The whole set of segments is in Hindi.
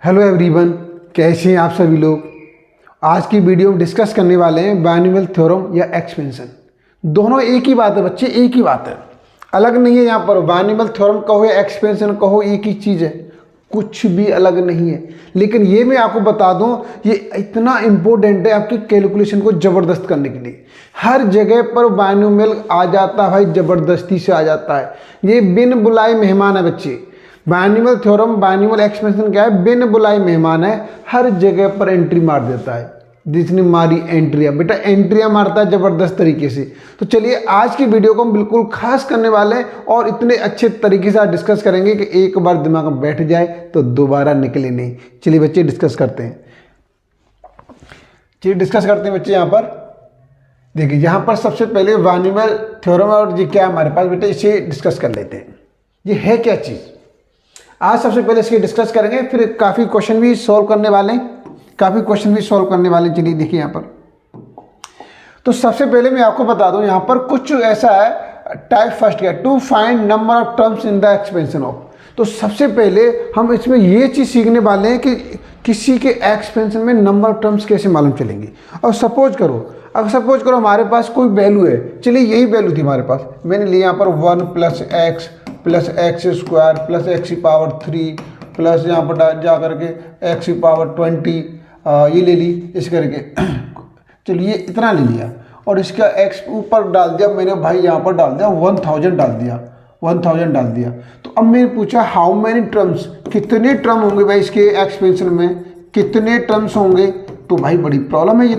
हेलो एवरीवन, कैसे हैं आप सभी लोग। आज की वीडियो में डिस्कस करने वाले हैं बायनोमियल थ्योरम या एक्सपेंशन। दोनों एक ही बात है बच्चे, एक ही बात है, अलग नहीं है। यहाँ पर बायनोमियल थ्योरम कहो या एक्सपेंशन कहो, एक ही चीज़ है, कुछ भी अलग नहीं है। लेकिन ये मैं आपको बता दूं, ये इतना इम्पोर्टेंट है आपकी कैलकुलेशन को ज़बरदस्त करने के लिए। हर जगह पर बायनोमियल आ जाता है भाई, ज़बरदस्ती से आ जाता है। ये बिन बुलाए मेहमान है बच्चे। बायनोमियल थ्योरम, बायनोमियल एक्सपेंशन क्या है, बिन बुलाए मेहमान है, हर जगह पर एंट्री मार देता है। जिसने मारी एंट्रियाँ, बेटा एंट्रियाँ मारता है ज़बरदस्त तरीके से। तो चलिए आज की वीडियो को हम बिल्कुल खास करने वाले हैं और इतने अच्छे तरीके से आज डिस्कस करेंगे कि एक बार दिमाग में बैठ जाए तो दोबारा निकले नहीं। चलिए बच्चे डिस्कस करते हैं, बच्चे। यहाँ पर देखिए, यहाँ पर सबसे पहले बायनोमियल थ्योरम और ये क्या है हमारे पास, बेटा इसे डिस्कस कर लेते हैं। ये है क्या चीज़, आज सबसे पहले इसकी डिस्कस करेंगे, फिर काफ़ी क्वेश्चन भी सॉल्व करने वाले हैं, चलिए देखिए यहाँ पर। तो सबसे पहले मैं आपको बता दूं, यहाँ पर कुछ ऐसा है, टाइप फर्स्ट क्या, to find number of terms in the expansion of. तो सबसे पहले हम इसमें ये चीज़ सीखने वाले हैं कि किसी के एक्सपेंशन में नंबर ऑफ टर्म्स कैसे मालूम चलेंगे। और सपोज करो हमारे पास कोई वैल्यू है, चलिए यही वैल्यू थी हमारे पास, मैंने लिया यहाँ पर 1 + x² + x की पावर 3 प्लस यहाँ पर जा करके x की पावर 20, ये ले ली इस करके, चलिए इतना ले लिया और इसका x ऊपर डाल दिया मैंने भाई, यहाँ पर डाल दिया 1000 डाल दिया। तो अब मैंने पूछा हाउ मैनी टर्म्स, कितने टर्म होंगे भाई इसके एक्सपेंशन में, कितने टर्म्स होंगे। तो भाई बड़ी प्रॉब्लम है ये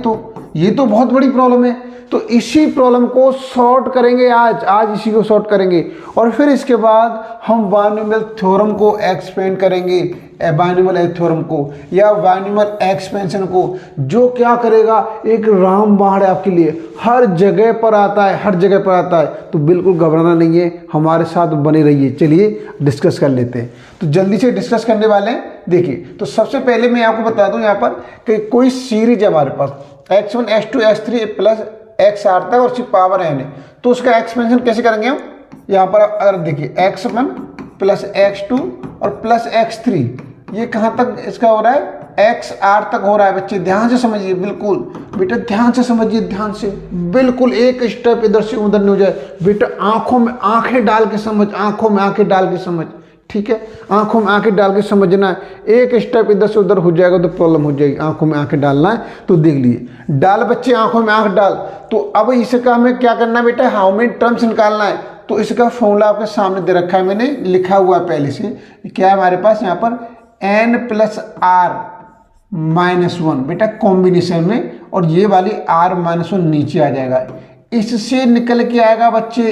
तो बहुत बड़ी प्रॉब्लम है। तो इसी प्रॉब्लम को सॉर्ट करेंगे आज इसी को सॉर्ट करेंगे और फिर इसके बाद हम बायनोमियल थ्योरम को एक्सपेंड करेंगे, बायनोमियल थ्योरम को या बायनोमियल एक्सपेंशन को, जो क्या करेगा एक रामबाण है आपके लिए, हर जगह पर आता है। तो बिल्कुल घबराना नहीं है, हमारे साथ बने रहिए। चलिए डिस्कस कर लेते हैं। तो जल्दी से डिस्कस करने वाले हैं। देखिए, तो सबसे पहले मैं आपको बता दूं यहाँ पर कि कोई सीरीज है हमारे पास x1 x2 x3 plus xr तक और उसकी पावर n है। तो उसका एक्सपेंशन कैसे करेंगे हम, यहाँ पर अगर देखिए x1 प्लस x2 और प्लस x3, ये कहाँ तक इसका हो रहा है, xr तक हो रहा है। बच्चे ध्यान से समझिए, बिल्कुल बेटा ध्यान से समझिए, बिल्कुल एक स्टेप इधर से उधर नहीं हो जाए। बेटा आंखों में आंखें डाल के समझ, ठीक है, आंखों में आंखें डाल के समझना है। एक स्टेप इधर से उधर हो जाएगा तो प्रॉब्लम हो जाएगी। आंखों में आंखें डालना है तो देख लिए, डाल बच्चे आंखों में आंख डाल। तो अब इसका हमें क्या करना है बेटा, हाउ मेनी टर्म्स निकालना है। तो इसका फॉर्मूला आपके सामने दे रखा है, मैंने लिखा हुआ है पहले से। क्या है हमारे पास यहाँ पर n + r - 1 बेटा कॉम्बिनेशन में, और ये वाली r - 1 नीचे आ जाएगा। इससे निकल के आएगा बच्चे,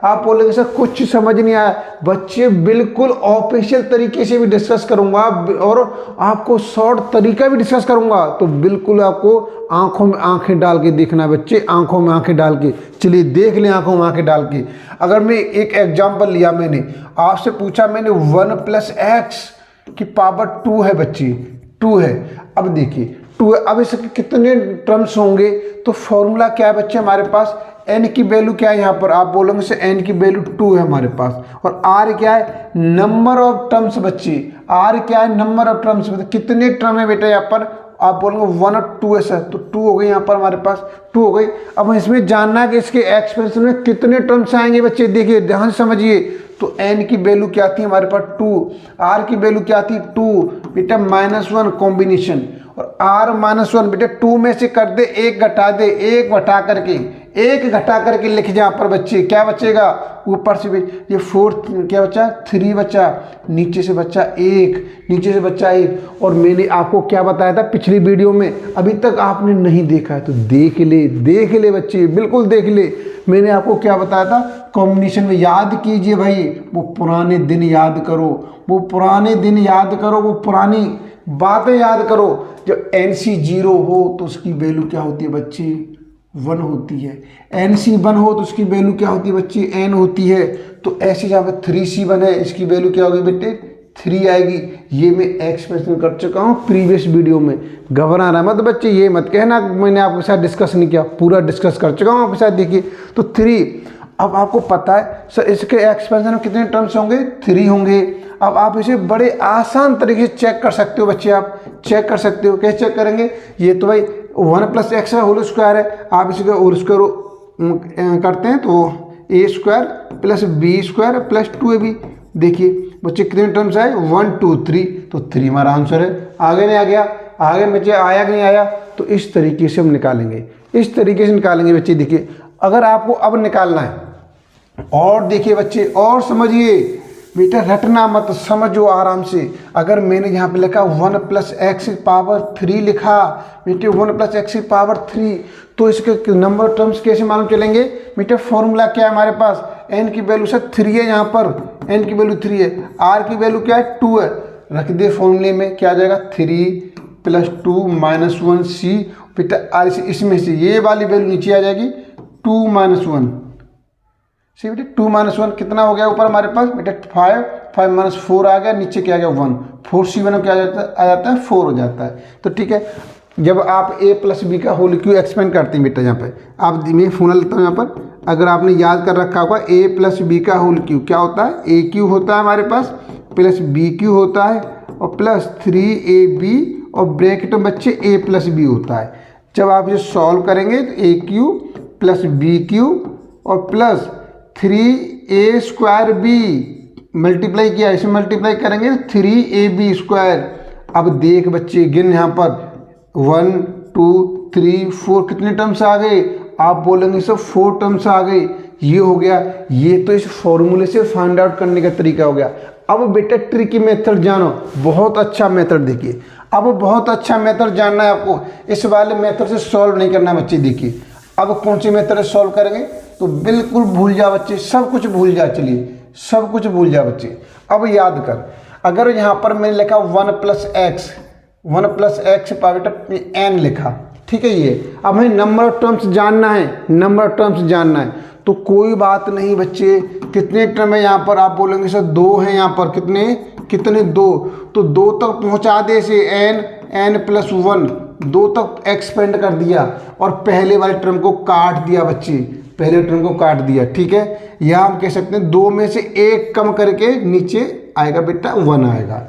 आप बोलेंगे सर कुछ समझ नहीं आया। बच्चे बिल्कुल ऑफिशियल तरीके से भी डिस्कस करूंगा और आपको शॉर्ट तरीका भी डिस्कस करूंगा। तो बिल्कुल आपको आंखों में आंखें डाल के देखना बच्चे, आंखों में आंखें डाल के। चलिए देख लें आंखों में आंखें डाल के। अगर मैं एक एग्जाम्पल लिया, मैंने आपसे पूछा, मैंने 1 + x की पावर 2 है बच्चे, 2 है। अब देखिए 2 है, अब इसके कितने टर्म्स होंगे। तो फॉर्मूला क्या है बच्चे हमारे पास, n की वैल्यू क्या है यहाँ पर, आप बोलोगे से n की वैल्यू 2 है हमारे पास, और r क्या है, नंबर ऑफ टर्म्स बच्चे, r क्या है, नंबर ऑफ टर्म्स। कितने टर्म है बेटा यहाँ पर, आप बोलोगे 1 और 2 है सर, तो 2 हो गई यहाँ पर हमारे पास, 2 हो गई। अब इसमें जानना है कि इसके एक्सपेंशन में कितने टर्म्स आएंगे बच्चे, देखिए ध्यान से समझिए। तो n की वैल्यू क्या थी हमारे पास 2, r की वैल्यू क्या थी 2 बेटा -1 कॉम्बिनेशन, और r - 1 बेटा 2 में से कर दे 1 घटा दे, 1 घटा करके लिख जा पर बच्चे, क्या बचेगा ऊपर से भी ये 4 क्या बचा, 3 बचा, नीचे से बच्चा 1, और मैंने आपको क्या बताया था पिछली वीडियो में, अभी तक आपने नहीं देखा है तो देख ले बच्चे, बिल्कुल देख ले। मैंने आपको क्या बताया था, कॉम्बिनेशन में याद कीजिए भाई, वो पुराने दिन याद करो, वो पुरानी बातें याद करो। जब NC 0 हो तो उसकी वैल्यू क्या होती है बच्चे, 1 होती है। NC 1 हो तो उसकी वैल्यू क्या होती है बच्चे, n होती है। तो ऐसे जहाँ पे 3C1 है, इसकी वैल्यू क्या होगी बेटे, 3 आएगी। ये मैं एक्सप्रेशन कर चुका हूँ प्रीवियस वीडियो में, घबराना मत बच्चे, ये मत कहना मैंने आपके साथ डिस्कस नहीं किया, पूरा डिस्कस कर चुका हूँ आपके साथ। देखिए तो 3, अब आपको पता है सर इसके एक्सप्रेशन में कितने टर्म्स होंगे, 3 होंगे। अब आप इसे बड़े आसान तरीके से चेक कर सकते हो बच्चे, आप चेक कर सकते हो। कैसे चेक करेंगे, ये तो भाई 1 + x होल स्क्वायर है, आप इसी का होल स्क्वायर करते हैं तो a² + b² + 2ab। देखिए बच्चे कितने टर्म्स आए, 1 2 3, तो 3 हमारा आंसर है। आगे नहीं आ गया, आगे बच्चे आया कि नहीं आया, तो इस तरीके से हम निकालेंगे, इस तरीके से निकालेंगे बच्चे। देखिए अगर आपको अब निकालना है, और देखिए बच्चे और समझिए बेटा, रटना मत, समझो आराम से। अगर मैंने यहाँ पे लिखा 1 + x³ लिखा बेटे, 1 + x³, तो इसके नंबर टर्म्स कैसे मालूम चलेंगे बेटे, फॉर्मूला क्या है हमारे पास, n की वैल्यू सर 3 है, यहाँ पर n की वैल्यू 3 है, r की वैल्यू क्या है 2 है, रख दे फॉर्मूले में, क्या आ जाएगा 3 + 2 - 1c बेटा, r इसमें से ये वाली वैल्यू नीचे आ जाएगी 2 - 1 सी बेटे, 2 - 1 कितना हो गया ऊपर हमारे पास बेटा 5, 5 - 4 आ गया, नीचे क्या आ गया 1, 4c1 क्या आ जाता है 4 हो जाता है। तो ठीक है, जब आप a + b का होल क्यू एक्सपेंड करते हैं बेटा, यहाँ पे आप मैं फॉर्मूला लेता हूँ यहाँ पर, अगर आपने याद कर रखा होगा a + b का होल क्यू क्या होता है, a³ होता है हमारे पास, + b³ होता है, और + 3ab, और ब्रैकेट में बच्चे a + b होता है। जब आप इसे सॉल्व करेंगे तो a³ + b³ और + 3a² b मल्टीप्लाई किया, इसे मल्टीप्लाई करेंगे 3ab²। अब देख बच्चे गिन, यहाँ पर 1 2 3 4 कितने टर्म्स आ गए, आप बोलेंगे सब 4 टर्म्स आ गए, ये हो गया। ये तो इस फॉर्मूले से फाइंड आउट करने का तरीका हो गया। अब बेटा ट्रिकी मेथड जानो, बहुत अच्छा मेथड। देखिए अब बहुत अच्छा मेथड जानना है आपको, इस वाले मेथड से सॉल्व नहीं करना बच्चे। देखिए अब कौन सी मेथड से सॉल्व करेंगे, तो बिल्कुल भूल जा बच्चे, सब कुछ भूल जा, चलिए सब कुछ भूल जा बच्चे। अब याद कर, अगर यहाँ पर मैंने लिखा 1 + x, 1 + x बेटा n लिखा, ठीक है। ये अब हमें नंबर ऑफ टर्म्स जानना है, नंबर ऑफ टर्म्स जानना है, तो कोई बात नहीं बच्चे, कितने टर्म है यहाँ पर, आप बोलेंगे सर 2 हैं यहाँ पर, कितने 2, तो 2 तक पहुँचा दे से n + 1, 2 तक एक्सपेंड कर दिया, और पहले वाले टर्म को काट दिया बच्चे, पहले टर्म को काट दिया, ठीक है। या हम कह सकते हैं 2 में से 1 कम करके नीचे आएगा बेटा 1 आएगा,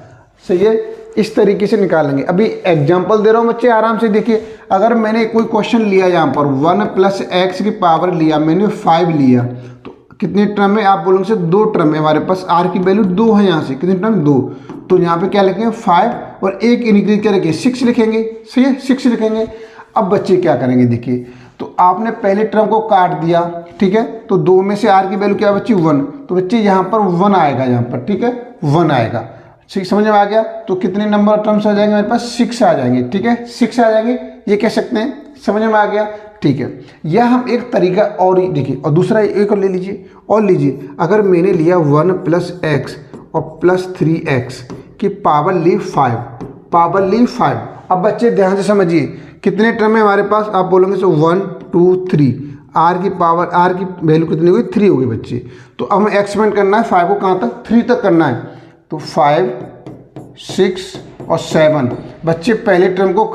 सही है। इस तरीके से निकालेंगे। अभी एग्जांपल दे रहा हूँ बच्चे, आराम से देखिए। अगर मैंने कोई क्वेश्चन लिया यहाँ पर 1 + x³ लिया, मैंने 5 लिया, तो कितने टर्म है, आप बोलोगे सर 2 टर्म है हमारे पास, r की वैल्यू 2 है, यहाँ से कितने टर्म 2, तो यहाँ पे क्या लिखेंगे 5 और 1 इंक्रीज करके 6 लिखेंगे, सही है 6 लिखेंगे। अब बच्चे क्या करेंगे, देखिए तो आपने पहले टर्म को काट दिया, ठीक है, तो 2 में से r की वैल्यू क्या बच्ची 1, तो बच्चे यहाँ पर 1 आएगा, यहाँ पर ठीक है 1 आएगा, ठीक समझ में आ गया। तो कितने नंबर टर्म्स आ जाएंगे हमारे पास, 6 आ जाएंगे, ठीक है 6 आ जाएंगे, ये कह सकते हैं, समझ में आ गया, ठीक है। या हम एक तरीका और देखिए, और दूसरा एक और ले लीजिए, और लीजिए अगर मैंने लिया 1 + x और + 3x की पावर ली 5, अब बच्चे ध्यान से समझिए कितने टर्म है हमारे पास, आप बोलोगे सो 1 2 3, r की वैल्यू कितनी होगी 3 होगी बच्चे। तो अब हमें एक्सपेंड करना है 5 को कहाँ तक, 3 तक करना है, तो 5 6 और 7 बच्चे पहले टर्म को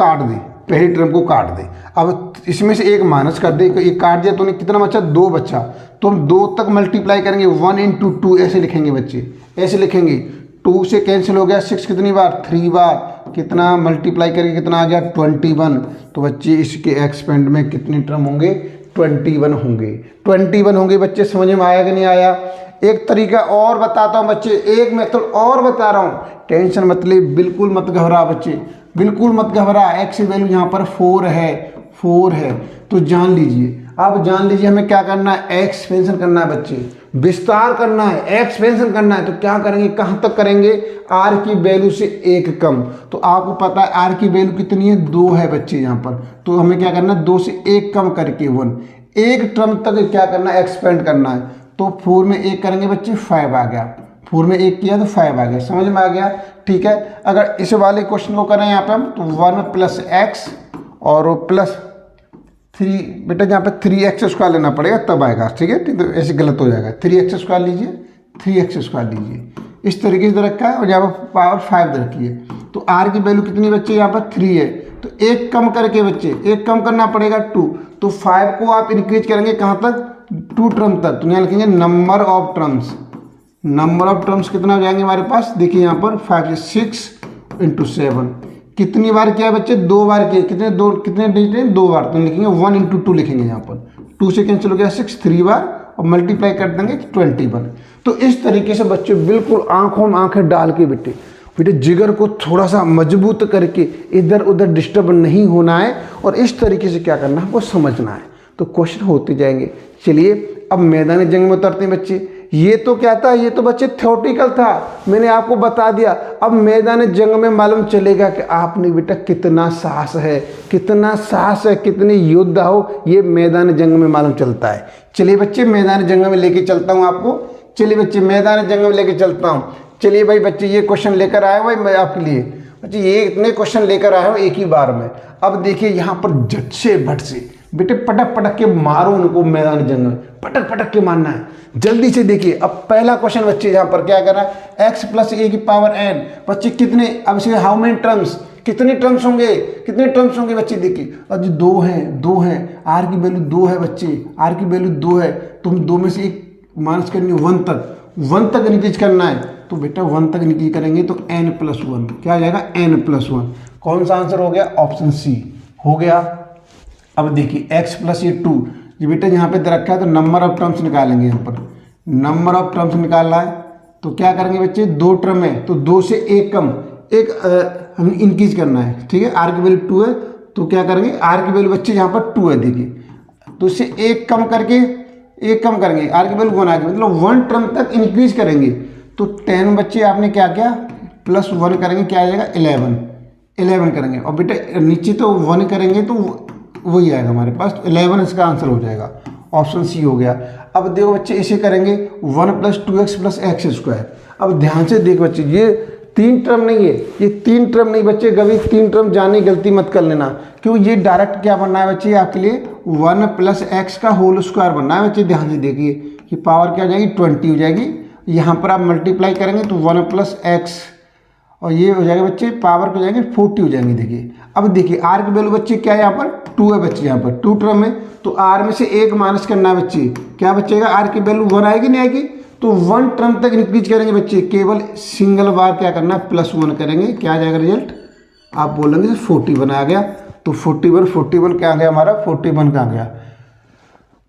काट दे, अब इसमें से एक माइनस कर दे, एक काट दिया तो कितना बचा 2 बचा, तो हम 2 तक मल्टीप्लाई करेंगे 1 × 2 ऐसे लिखेंगे बच्चे, ऐसे लिखेंगे, 2 से कैंसिल हो गया, 6 कितनी बार 3 बार, कितना मल्टीप्लाई करके कितना आ गया 21। तो बच्चे इसके एक्सपेंड में कितने टर्म होंगे 21 होंगे बच्चे, समझ में आया कि नहीं आया। एक तरीका और बताता हूँ बच्चे, एक मेथड और बता रहा हूँ, टेंशन मत ले, बिल्कुल मत घबरा बच्चे, बिल्कुल मत घबरा। एक्स की वैल्यू यहाँ पर 4 है, तो जान लीजिए, अब जान लीजिए हमें क्या करना है, एक्सपेंशन करना है बच्चे, विस्तार करना है, एक्सपेंशन करना है। तो क्या करेंगे, कहाँ तक करेंगे, r की वैल्यू से 1 कम, तो आपको पता है r की वैल्यू कितनी है 2 है बच्चे यहाँ पर, तो हमें क्या करना है 2 से 1 कम करके 1, एक टर्म तक क्या करना है एक्सपेंड करना है। तो 4 में 1 करेंगे बच्चे 5 आ गया, 4 में 1 किया तो 5 आ गया, समझ में आ गया, ठीक है। अगर इस वाले क्वेश्चन को करें यहाँ पे हम, तो 1 + x और +3 बेटा यहाँ पे 3x² लेना पड़ेगा तब आएगा, ठीक है, तो ऐसे गलत हो जाएगा, 3x² लीजिए, 3x² लीजिए, इस तरीके से रखा है और यहाँ पर पावर 5 रखी है। तो आर की वैल्यू कितनी बच्चे यहाँ पर 3 है, तो एक कम करके बच्चे एक कम करना पड़ेगा 2, तो 5 को आप इंक्रीज करेंगे कहाँ तक, 2 टर्म तक। तो यहाँ लिखेंगे number of terms, number of terms कितना हो जाएंगे हमारे पास, देखिए यहाँ पर 5 से 6 × 7 कितनी बार किया है बच्चे, 2 बार किया, कितने डिजिट हैं, 2 बार, तो लिखेंगे 1 × 2 लिखेंगे यहाँ पर, 2 से कैंसिल हो गया 6, 3 बार और मल्टीप्लाई कर देंगे 21। तो इस तरीके से बच्चे बिल्कुल आंखों में आंखें डाल के बेटे जिगर को थोड़ा सा मजबूत करके इधर उधर डिस्टर्ब नहीं होना है और इस तरीके से क्या करना है वो समझना है। तो क्वेश्चन होते जाएंगे। चलिए अब मैदानी जंग में उतरते हैं बच्चे। ये तो क्या था, ये तो बच्चे थ्योरेटिकल था, मैंने आपको बता दिया। अब मैदानी जंग में मालूम चलेगा कि आपने बेटा कितना साहस है, कितने योद्धा हो, ये मैदानी जंग में मालूम चलता है। चलिए बच्चे मैदानी जंग में लेके चलता हूँ आपको। चलिए बच्चे मैदानी जंग में लेके चलता हूँ। चलिए भाई बच्चे ये क्वेश्चन लेकर आया भाई मैं आपके लिए, बच्चे ये इतने क्वेश्चन लेकर आया हूँ एक ही बार में। अब देखिए यहाँ पर झट से भट से बेटे पटक पटक के मारो उनको, मैदानी जंग में पटक पटक के मारना है। जल्दी से देखिए अब पहला क्वेश्चन बच्चे यहाँ पर क्या कर रहा है, x + a की पावर n बच्चे कितने, अब इसमें हाउ मेनी टर्म्स, कितने टर्म्स होंगे बच्चे देखिए। अब जो 2 हैं, r की वैल्यू 2 है बच्चे, r की वैल्यू 2 है, तुम 2 में से एक माइनस करनी 1 तक इंक्रीज करना है। तो बेटा 1 तक इंक्रीज करेंगे तो n+1 क्या आ जाएगा, n+1। कौन सा आंसर हो गया, ऑप्शन सी हो गया। अब देखिए x + a 2, ये बेटा यहाँ पे दे रखा है तो नंबर ऑफ टर्म्स निकालेंगे। यहाँ पर नंबर ऑफ टर्म्स निकालना है तो क्या करेंगे बच्चे, 2 टर्म है तो 2 से एक कम हम इंक्रीज करना है, ठीक है। r की वैल्यू 2 है तो क्या करेंगे, r की वैल्यू बच्चे यहाँ पर 2 है देखिए, तो इससे एक कम करेंगे, r की वैल्यू 1 आ गई, मतलब 1 टर्म तक इंक्रीज करेंगे। तो 10 बच्चे आपने क्या किया, +1 करेंगे क्या आ जाएगा, 11 करेंगे। और बेटा नीचे तो 1 करेंगे तो वही आएगा हमारे पास, 11 इसका आंसर हो जाएगा, ऑप्शन सी हो गया। अब देखो बच्चे इसे करेंगे 1 + 2x + x²। अब ध्यान से देख बच्चे, ये 3 टर्म नहीं है, ये 3 टर्म नहीं बच्चे, कभी 3 टर्म जाने गलती मत कर लेना, क्योंकि ये डायरेक्ट क्या बनना है बच्चे आपके लिए, 1 + x का होल स्क्वायर बनना है बच्चे। ध्यान से देखिए कि पावर क्या हो जाएगी, 20 हो जाएगी। यहाँ पर आप मल्टीप्लाई करेंगे तो 1 + x और ये हो जाएगा बच्चे, पावर को जाएंगे 40 हो जाएंगे। देखिए अब देखिए r की वैल्यू बच्चे क्या है, यहाँ पर 2 है बच्चे, यहाँ पर 2 टर्म है तो r में से 1 माइनस करना है बच्चे, क्या बचेगा, r की वैल्यू 1 आएगी नहीं आएगी, तो 1 टर्म तक इंक्रीज करेंगे बच्चे, केवल सिंगल बार क्या करना है, +1 करेंगे, क्या आ जाएगा रिजल्ट, आप बोलेंगे 41 आ गया। तो 41 क्या आ गया हमारा, 41 का आ गया।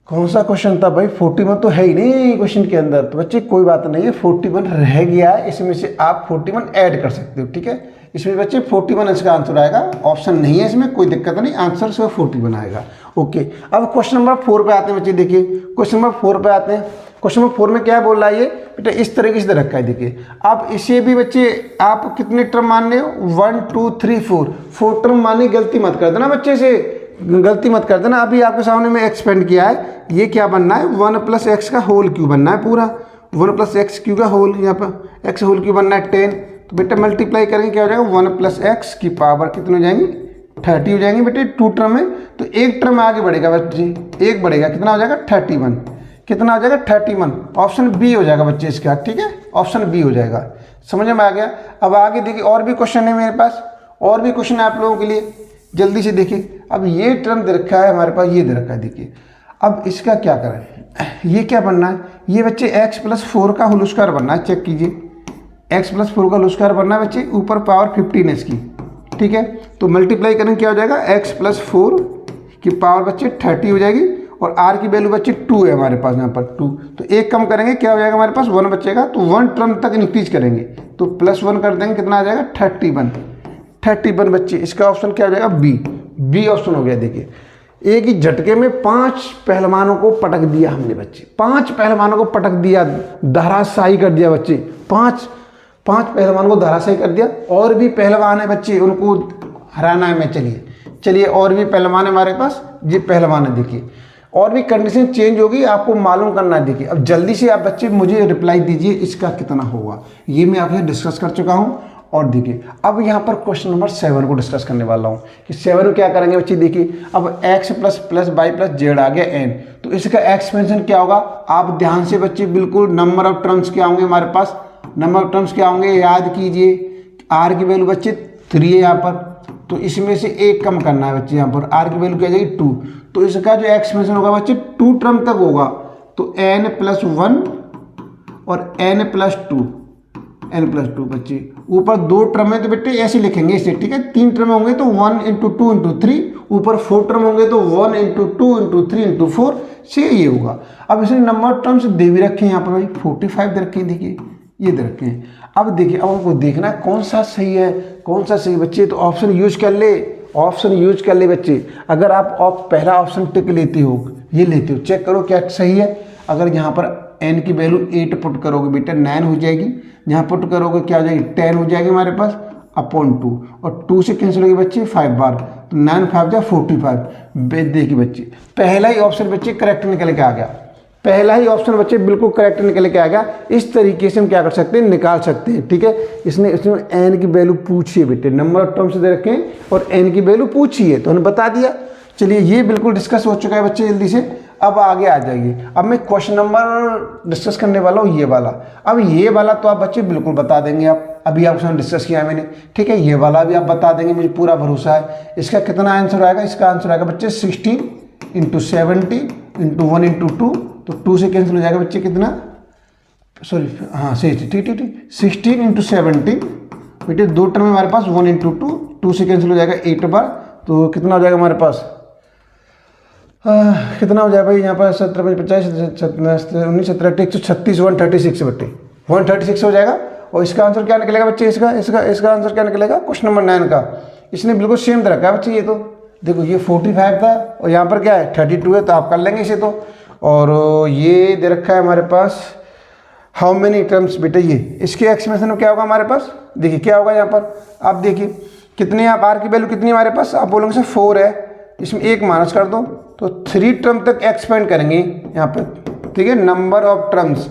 कौन सा क्वेश्चन था भाई, 41 तो है ही नहीं क्वेश्चन के अंदर, तो बच्चे कोई बात नहीं है, 41 रह गया है, इसमें से आप 41 ऐड कर सकते हो, ठीक है। इसमें बच्चे 41 इसका आंसर आएगा, ऑप्शन नहीं है इसमें, कोई दिक्कत नहीं, आंसर सिर्फ 41 आएगा। ओके अब क्वेश्चन नंबर 4 पे आते हैं बच्चे। देखिए क्वेश्चन नंबर 4 पे आते हैं। क्वेश्चन नंबर 4 में क्या बोल रहा है ये बेटा, इस तरीके से रखा है। देखिए अब इसे भी बच्चे आप कितने टर्म मान रहे हो, 1 2 3 4 टर्म मानने, गलती मत कर देना बच्चे से, गलती मत कर देना। अभी आपके सामने में एक्सपेंड किया है, ये क्या बनना है, 1 + x का होल क्यूब बनना है, पूरा 1 + x क्यूब का होल, यहाँ पर x होल क्यूब बनना है 10। तो बेटा मल्टीप्लाई करेंगे क्या हो जाएगा, 1 + x की पावर कितनी हो जाएंगी, 30 हो जाएंगे बेटे। 2 टर्म है तो एक टर्म आगे बढ़ेगा बच्चे, एक बढ़ेगा, कितना हो जाएगा 31, कितना हो जाएगा 31, ऑप्शन बी हो जाएगा बच्चे इसका, ठीक है, ऑप्शन बी हो जाएगा। समझ में आ गया। अब आगे देखिए और भी क्वेश्चन है मेरे पास, और भी क्वेश्चन है आप लोगों के लिए, जल्दी से देखिए। अब ये टर्म दे रखा है हमारे पास, ये दे रखा है देखिए। अब इसका क्या करें, ये क्या बनना है, ये बच्चे x + 4 का होल स्क्वायर बनना है, चेक कीजिए, x + 4 का होल स्क्वायर बनना है बच्चे, ऊपर पावर 15 है इसकी, ठीक है। तो मल्टीप्लाई करेंगे क्या हो जाएगा, x + 4 की पावर बच्चे 30 हो जाएगी, और r की वैल्यू बच्चे 2 है हमारे पास, यहाँ पर 2, तो एक कम करेंगे क्या हो जाएगा हमारे पास, 1 बचेगा, तो 1 टर्म तक इंक्रीज करेंगे तो +1 कर देंगे, कितना आ जाएगा 31 बच्चे। इसका ऑप्शन क्या हो जाएगा, बी ऑप्शन हो गया। देखिए एक ही झटके में 5 पहलवानों को पटक दिया हमने बच्चे, 5 पहलवानों को पटक दिया, धराशायी कर दिया बच्चे, 5 पहलवानों को धराशायी कर दिया। और भी पहलवान है बच्चे, उनको हराना है। मैं चलिए और भी पहलवान है हमारे पास, ये पहलवान है देखिए, और भी कंडीशन चेंज होगी, आपको मालूम करना है। देखिए अब जल्दी से आप बच्चे मुझे रिप्लाई दीजिए, इसका कितना होगा, ये मैं आपसे डिस्कस कर चुका हूँ। और देखिए अब यहाँ पर क्वेश्चन नंबर 7 को डिस्कस करने वाला हूँ कि 7 में क्या करेंगे बच्चे। देखिए अब x + y + z आ गया n, तो इसका एक्सपेंशन क्या होगा, आप ध्यान से बच्चे बिल्कुल, नंबर ऑफ टर्म्स क्या होंगे हमारे पास, नंबर ऑफ टर्म्स क्या होंगे याद कीजिए, आर की वैल्यू बच्चे 3 है यहाँ पर, तो इसमें से एक कम करना है बच्चे, यहाँ पर आर की वैल्यू क्या जाएगी 2, तो इसका जो एक्सपेंशन होगा बच्चे 2 टर्म तक होगा, तो n+1 और n+2 बच्चे, ऊपर 2 टर्म है तो बेटे ऐसे लिखेंगे इसे, ठीक है। 3 टर्म होंगे तो 1 × 2 × 3, ऊपर 4 टर्म होंगे तो 1 × 2 × 3 × 4 से ये होगा। अब इसने नंबर ऑफ टर्म्स दे भी रखे हैं यहाँ पर भाई 45 दे रखे हैं, देखिए ये दे रखे हैं। अब देखिए अब आपको देखना है कौन सा सही है कौन सा सही बच्चे, तो ऑप्शन यूज कर ले, ऑप्शन यूज कर ले बच्चे। अगर आप पहला ऑप्शन टिक लेते हो, ये लेते हो, चेक करो क्या सही है। अगर यहाँ पर n की वैल्यू 8 पुट करोगे बेटा 9 हो जाएगी, यहाँ पुट करोगे क्या हो जाएगी 10 हो जाएगी हमारे पास अपॉन 2, और 2 से कैंसिल होगी बच्चे 5 बार, तो 9 5 जा 45। देखिए बच्चे पहला ही ऑप्शन बच्चे करेक्ट निकल के आ गया, पहला ही ऑप्शन बच्चे बिल्कुल करेक्ट निकल के आ गया। इस तरीके से हम क्या कर सकते हैं, निकाल सकते हैं, ठीक है। इसने n की वैल्यू पूछी है बेटे, नंबर ऑफ टर्म्स दे रखे हैं और n की वैल्यू पूछी है तो हमने बता दिया। चलिए ये बिल्कुल डिस्कस हो चुका है बच्चे, जल्दी से अब आगे आ जाइए। अब मैं क्वेश्चन नंबर डिस्कस करने वाला हूँ ये वाला। अब ये वाला तो आप बच्चे बिल्कुल बता देंगे, आप अभी आपसे डिस्कस किया है मैंने, ठीक है। ये वाला भी आप बता देंगे, मुझे पूरा भरोसा है। इसका कितना आंसर आएगा, इसका आंसर आएगा बच्चे 16 × 70 × 1 × 2, तो 2 से कैंसिल हो जाएगा बच्चे कितना, सॉरी हाँ सही ठीक ठीक ठीक 16 × 70 बेटे 2 टर्म हमारे पास 1 × 2, 2 से कैंसिल हो जाएगा 8 बार, तो कितना हो जाएगा हमारे पास कितना हो जाएगा भाई यहाँ पर 17 × 50 19 17 136 136 बट्टे 136 हो जाएगा। और इसका आंसर क्या निकलेगा बच्चे, इसका आंसर क्या निकलेगा क्वेश्चन नंबर 9 का। इसने बिल्कुल सेम दे रखा है बच्चे, ये तो देखो ये 45 था और यहाँ पर क्या है 32 है, तो आप कर लेंगे इसे तो। और ये दे रखा है हमारे पास हाउ मेनी टर्म्स बेटे, ये इसके एक्सप्रेशन में क्या होगा हमारे पास, देखिए क्या होगा यहाँ पर, आप देखिए कितने, आप आर की वैल्यू कितनी हमारे पास, आप बोलोगे सर 4 है, इसमें एक माइनस कर दो तो 3 टर्म तक एक्सपेंड करेंगे यहाँ पर, ठीक है। नंबर ऑफ टर्म्स,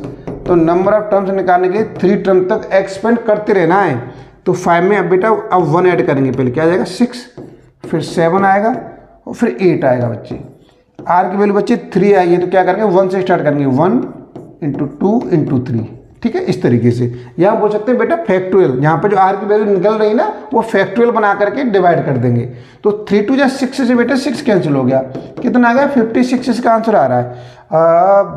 तो नंबर ऑफ टर्म्स निकालने के लिए 3 टर्म तक एक्सपेंड करते रहना है। तो 5 में अब बेटा अब 1 ऐड करेंगे, पहले क्या आ जाएगा 6, फिर 7 आएगा और फिर 8 आएगा बच्चे। आर की वैल्यू बच्चे 3 आएगी, तो क्या करेंगे 1 से स्टार्ट करेंगे, 1 × 2 × 3, ठीक है। इस तरीके से यहाँ बोल सकते हैं बेटा फैक्टोरियल, यहाँ पे जो आर की वैल्यू निकल रही ना वो फैक्टोरियल बना करके डिवाइड कर देंगे। तो 3 2 6 से बेटा 6 कैंसिल हो गया, कितना आ गया 56 इसका आंसर आ रहा है।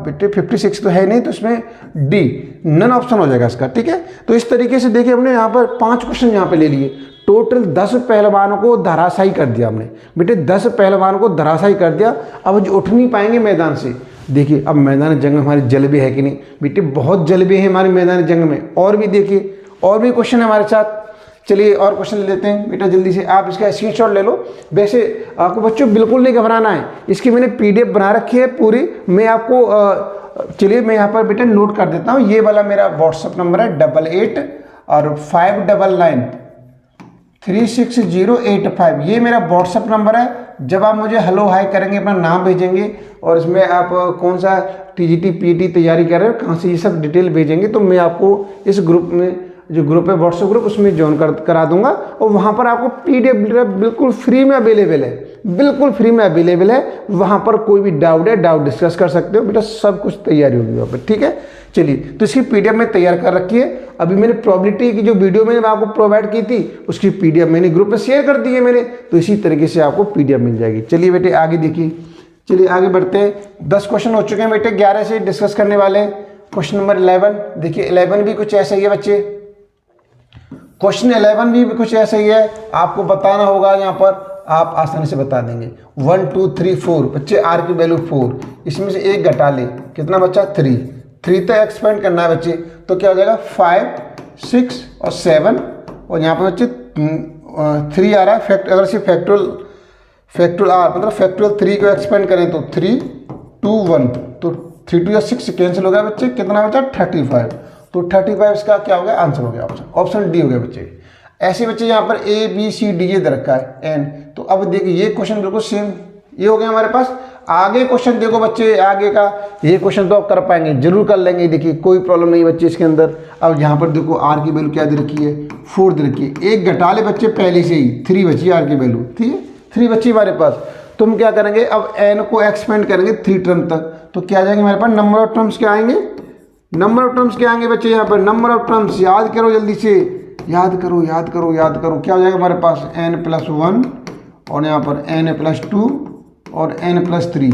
बेटे 56 तो है नहीं, तो इसमें डी नन ऑप्शन हो जाएगा इसका, ठीक है। तो इस तरीके से देखिए हमने यहाँ पर 5 क्वेश्चन यहाँ पे ले लिए, टोटल 10 पहलवानों को धराशायी कर दिया हमने बेटे, 10 पहलवानों को धराशायी कर दिया। अब जो उठ नहीं पाएंगे मैदान से, देखिए अब मैदान जंग में हमारे जलवे है कि नहीं बेटे, बहुत जलवे हैं हमारे मैदान जंग में। और भी देखिए और भी क्वेश्चन है हमारे साथ, चलिए और क्वेश्चन ले लेते हैं बेटा जल्दी से, आप इसका स्क्रीनशॉट ले लो। वैसे आपको बच्चों बिल्कुल नहीं घबराना है, इसकी मैंने PDF बना रखी है पूरी, मैं आपको चलिए मैं यहाँ पर बेटा नोट कर देता हूँ। ये वाला मेरा व्हाट्सअप नंबर है 88 और 599 36085, ये मेरा व्हाट्सअप नंबर है। जब आप मुझे हेलो हाय करेंगे, अपना नाम भेजेंगे और इसमें आप कौन सा TGT PET तैयारी कर रहे हो, कहाँ से, ये सब डिटेल भेजेंगे, तो मैं आपको इस ग्रुप में, जो ग्रुप है व्हाट्सएप ग्रुप, उसमें ज्वाइन करा दूंगा। और वहाँ पर आपको PDF बिल्कुल फ्री में अवेलेबल है, बिल्कुल फ्री में अवेलेबल है। वहाँ पर कोई भी डाउट है, डाउट डिस्कस कर सकते हो बेटा, सब कुछ तैयारी होगी वहाँ पर, ठीक है। चलिए तो इसकी PDF में तैयार कर रखी है। अभी मैंने प्रोबेबिलिटी की जो वीडियो मैंने आपको प्रोवाइड की थी उसकी PDF मैंने ग्रुप में शेयर कर दी है मैंने, तो इसी तरीके से आपको PDF मिल जाएगी। चलिए बेटे आगे देखिए, चलिए आगे बढ़ते हैं। 10 क्वेश्चन हो चुके हैं बेटे, 11 से डिस्कस करने वाले हैं। क्वेश्चन नंबर 11 देखिए, 11 भी कुछ ऐसा ही है बच्चे, क्वेश्चन 11 भी कुछ ऐसा ही है। आपको बताना होगा, यहाँ पर आप आसानी से बता देंगे। 1 2 3 4 बच्चे, आर की वैल्यू 4, इसमें से एक घटा ले, कितना बच्चा 3 तक एक्सपेंड करना है बच्चे, तो क्या हो जाएगा 5 6 और 7, और यहाँ पर बच्चे 3 आ रहा है। अगर इसे फैक्टोरियल आर मतलब फैक्टोरियल 3 को एक्सपेंड करें तो 3 2 1, तो 3 2 या 6 कैंसिल हो गया बच्चे, कितना बचा 35, तो 35 इसका क्या हो गया आंसर हो गया, ऑप्शन डी हो गया बच्चे। ऐसे बच्चे यहाँ पर ABCD ये दे रखा है N, तो अब देखिए ये क्वेश्चन बिल्कुल सेम ये हो गया हमारे पास। आगे क्वेश्चन देखो बच्चे, आगे का ये क्वेश्चन तो आप कर पाएंगे, जरूर कर लेंगे, देखिए कोई प्रॉब्लम नहीं बच्चे इसके अंदर। अब यहाँ पर देखो आर की वैल्यू क्या दे रखी है 4 दे रखी है, एक घटा ले बच्चे पहले से ही, 3 बची आर की वैल्यू, ठीक है 3 बची हमारे पास। तुम क्या करेंगे, अब N को एक्सपेंड करेंगे 3 टर्म तक, तो क्या आ जाएंगे हमारे पास, नंबर ऑफ टर्म्स क्या आएंगे, नंबर ऑफ टर्म्स क्या आएंगे बच्चे यहाँ पर, नंबर ऑफ टर्म्स याद करो जल्दी से, याद करो याद करो याद करो, क्या हो जाएगा हमारे पास n+1 और यहाँ पर n+2 और n+3।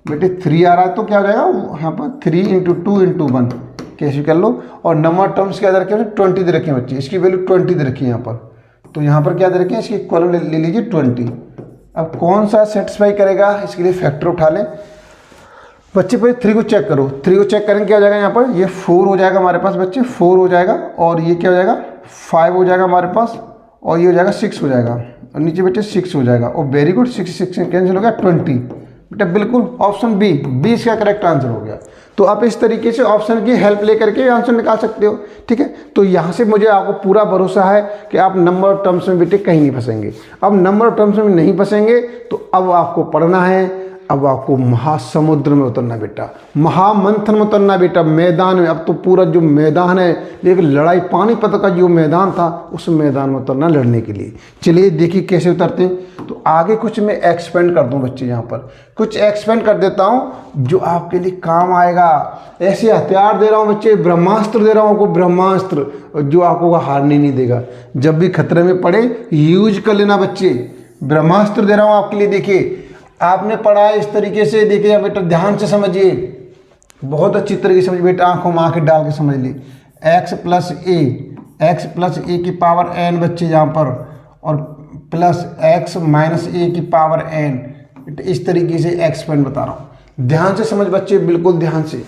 बेटे 3 आ रहा है तो क्या हो जाएगा यहाँ पर 3 × 2 × 1 कैसे कर लो। और नंबर ऑफ टर्म्स क्या दे रखे हैं 20 दे रखे हैं बच्चे, इसकी वैल्यू 20 दे रखी है यहाँ पर, तो यहाँ पर क्या दे रखे हैं इसकी कॉलम ले लीजिए 20। अब कौन सा सेटिस्फाई करेगा इसके लिए फैक्टर उठा लें बच्चे। पहले 3 को चेक करो, 3 को चेक करेंगे क्या हो जाएगा यहाँ पर, ये 4 हो जाएगा हमारे पास बच्चे, 4 हो जाएगा और ये क्या हो जाएगा 5 हो जाएगा हमारे पास और ये हो जाएगा 6 हो जाएगा और नीचे बच्चे 6 हो जाएगा। और वेरी गुड 6 कैंसिल हो गया 20। बेटा बिल्कुल ऑप्शन बी इसका करेक्ट आंसर हो गया। तो आप इस तरीके से ऑप्शन की हेल्प लेकर के आंसर निकाल सकते हो, ठीक है। तो यहाँ से मुझे आपको पूरा भरोसा है कि आप नंबर ऑफ टर्म्स में बेटे कहीं नहीं फंसेंगे। अब नंबर ऑफ टर्म्स में नहीं फंसेंगे तो अब आपको पढ़ना है, अब आपको महासमुद्र में उतरना बेटा, महामंथन में उतरना बेटा, मैदान में। अब तो पूरा जो मैदान है, लेकिन लड़ाई पानीपत का जो मैदान था उस मैदान में उतरना लड़ने के लिए। चलिए देखिए कैसे उतरते हैं। तो आगे कुछ मैं एक्सपेंड कर दूं बच्चे, यहाँ पर कुछ एक्सपेंड कर देता हूँ जो आपके लिए काम आएगा। ऐसे हथियार दे रहा हूँ बच्चे, ब्रह्मास्त्र दे रहा हूँ आपको, ब्रह्मास्त्र जो आपको हारने नहीं देगा। जब भी खतरे में पड़े यूज कर लेना बच्चे, ब्रह्मास्त्र दे रहा हूँ आपके लिए। देखिए आपने पढ़ा है इस तरीके से, देखिए बेटा ध्यान से समझिए, बहुत अच्छी तरीके से समझिए बेटा, आंखों में आंखें डाल के समझ ली। x+a की पावर n बच्चे यहाँ पर, और प्लस x - a की पावर n, इस तरीके से एक्सपेंड बता रहा हूँ। ध्यान से समझ बच्चे, बिल्कुल ध्यान से।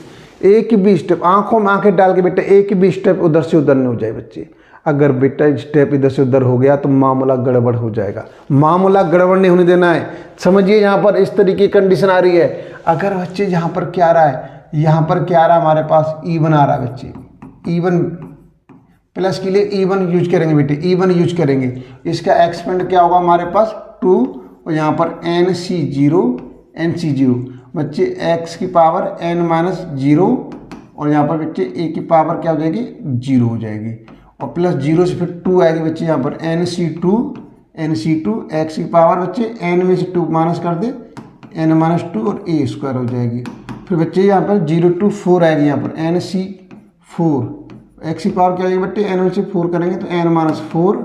एक भी स्टेप आंखों में आंखें डाल के बेटा, एक भी स्टेप उधर से उधर नहीं हो जाए बच्चे। अगर बेटा स्टेप इधर से उधर हो गया तो मामला गड़बड़ हो जाएगा, मामला गड़बड़ नहीं होने देना है। समझिए यहाँ पर इस तरीके की कंडीशन आ रही है। अगर बच्चे यहाँ पर क्या आ रहा है, यहाँ पर क्या आ रहा है हमारे पास E1 आ रहा है बच्चे, E1 प्लस के लिए E1 यूज करेंगे बेटे, E1 यूज करेंगे। इसका एक्सपेंड क्या होगा हमारे पास 2 और यहाँ पर NC0 बच्चे x की पावर n-0 और यहाँ पर बच्चे a की पावर क्या हो जाएगी 0 हो जाएगी, और प्लस 0 से फिर 2 आएगी बच्चे यहाँ पर NC2 x की पावर बच्चे n में से 2 माइनस कर दे n-2 और a² हो जाएगी। फिर बच्चे यहाँ पर 0 to 4 आएगी, यहाँ पर NC4 x की पावर क्या आएगी बच्चे n में से 4 करेंगे तो n-4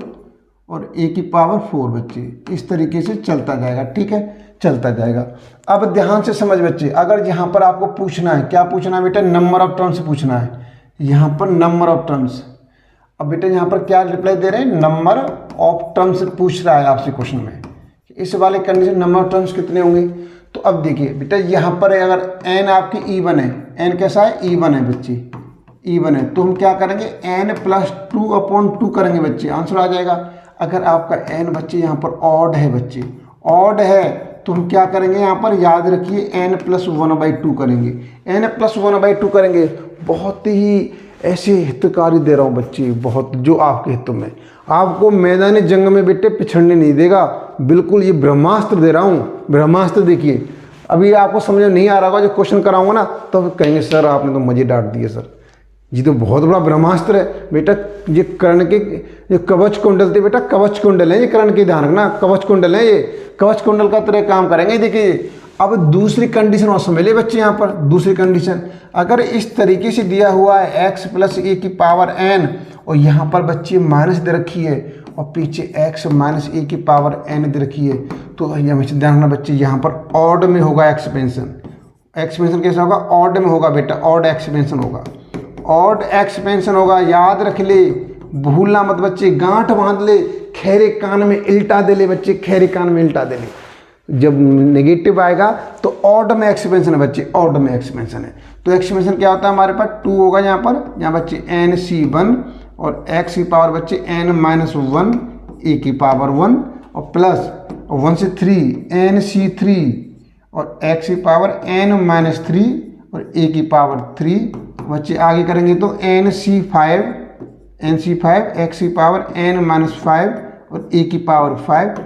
और a की पावर 4 बच्चे। इस तरीके से चलता जाएगा, ठीक है, चलता जाएगा। अब ध्यान से समझ बच्चे, अगर यहाँ पर आपको पूछना है, क्या पूछना है बेटा, नंबर ऑफ टर्म्स पूछना है। यहाँ पर नंबर ऑफ टर्म्स, अब बेटा यहाँ पर क्या रिप्लाई दे रहे हैं, नंबर ऑफ टर्म्स पूछ रहा है आपसे क्वेश्चन में। इस वाले कंडीशन नंबर ऑफ टर्म्स कितने होंगे। तो अब देखिए बेटा यहाँ पर अगर n आपकी E1 है, n कैसा है E1 है बच्चे, E1 है, तो हम क्या करेंगे n+2/2 करेंगे बच्चे, आंसर आ जाएगा। अगर आपका n बच्चे यहाँ पर ऑड है बच्चे, ऑड है, तो हम क्या करेंगे यहाँ पर, याद रखिए n+1/2 करेंगे, n+1/2 करेंगे। बहुत ही ऐसे हितकारी दे रहा हूँ बच्चे, बहुत जो आपके हितों में, आपको मैदानी जंग में बेटे पिछड़ने नहीं देगा। बिल्कुल ये ब्रह्मास्त्र दे रहा हूँ, ब्रह्मास्त्र। देखिए अभी आपको समझ में नहीं आ रहा होगा, जो क्वेश्चन कराऊंगा ना तो कहेंगे सर आपने तो मजे डांट दिए सर, ये तो बहुत बड़ा ब्रह्मास्त्र है बेटा। ये कर्ण के ये कवच कुंडल थे बेटा, कवच कुंडल है ये, कर्ण के ध्यान रखना, कवच कुंडल है ये, कवच कुंडल का तरह काम करेंगे। देखिए अब दूसरी कंडीशन और समझ ले बच्चे, यहाँ पर दूसरी कंडीशन अगर इस तरीके से दिया हुआ है x+a की पावर n और यहाँ पर बच्चे माइनस दे रखी है और पीछे x - a की पावर n दे रखी है, तो हमेशा ध्यान रखना बच्चे यहाँ पर ऑड में होगा एक्सपेंशन। एक्सपेंशन कैसा होगा, ऑड में होगा बेटा, ऑड एक्सपेंशन होगा, ऑड एक्सपेंशन होगा, याद रख ले, भूलना मत बच्चे, गांठ बांध ले, खैरे कान में इल्टा दे ले बच्चे, खैरे कान में इल्टा दे ले। जब नेगेटिव आएगा तो ऑड में एक्सपेंशन है बच्चे, ऑड में एक्सपेंशन है। तो एक्सपेंशन क्या होता है हमारे पास 2 होगा यहाँ पर, यहाँ बच्चे NC1 और x की पावर बच्चे n-1 a की पावर 1 और प्लस 1 से 3 NC3 और x की पावर n-3 और a की पावर 3 बच्चे। आगे करेंगे तो NC5 x की पावर n-5 और a की पावर 5 ...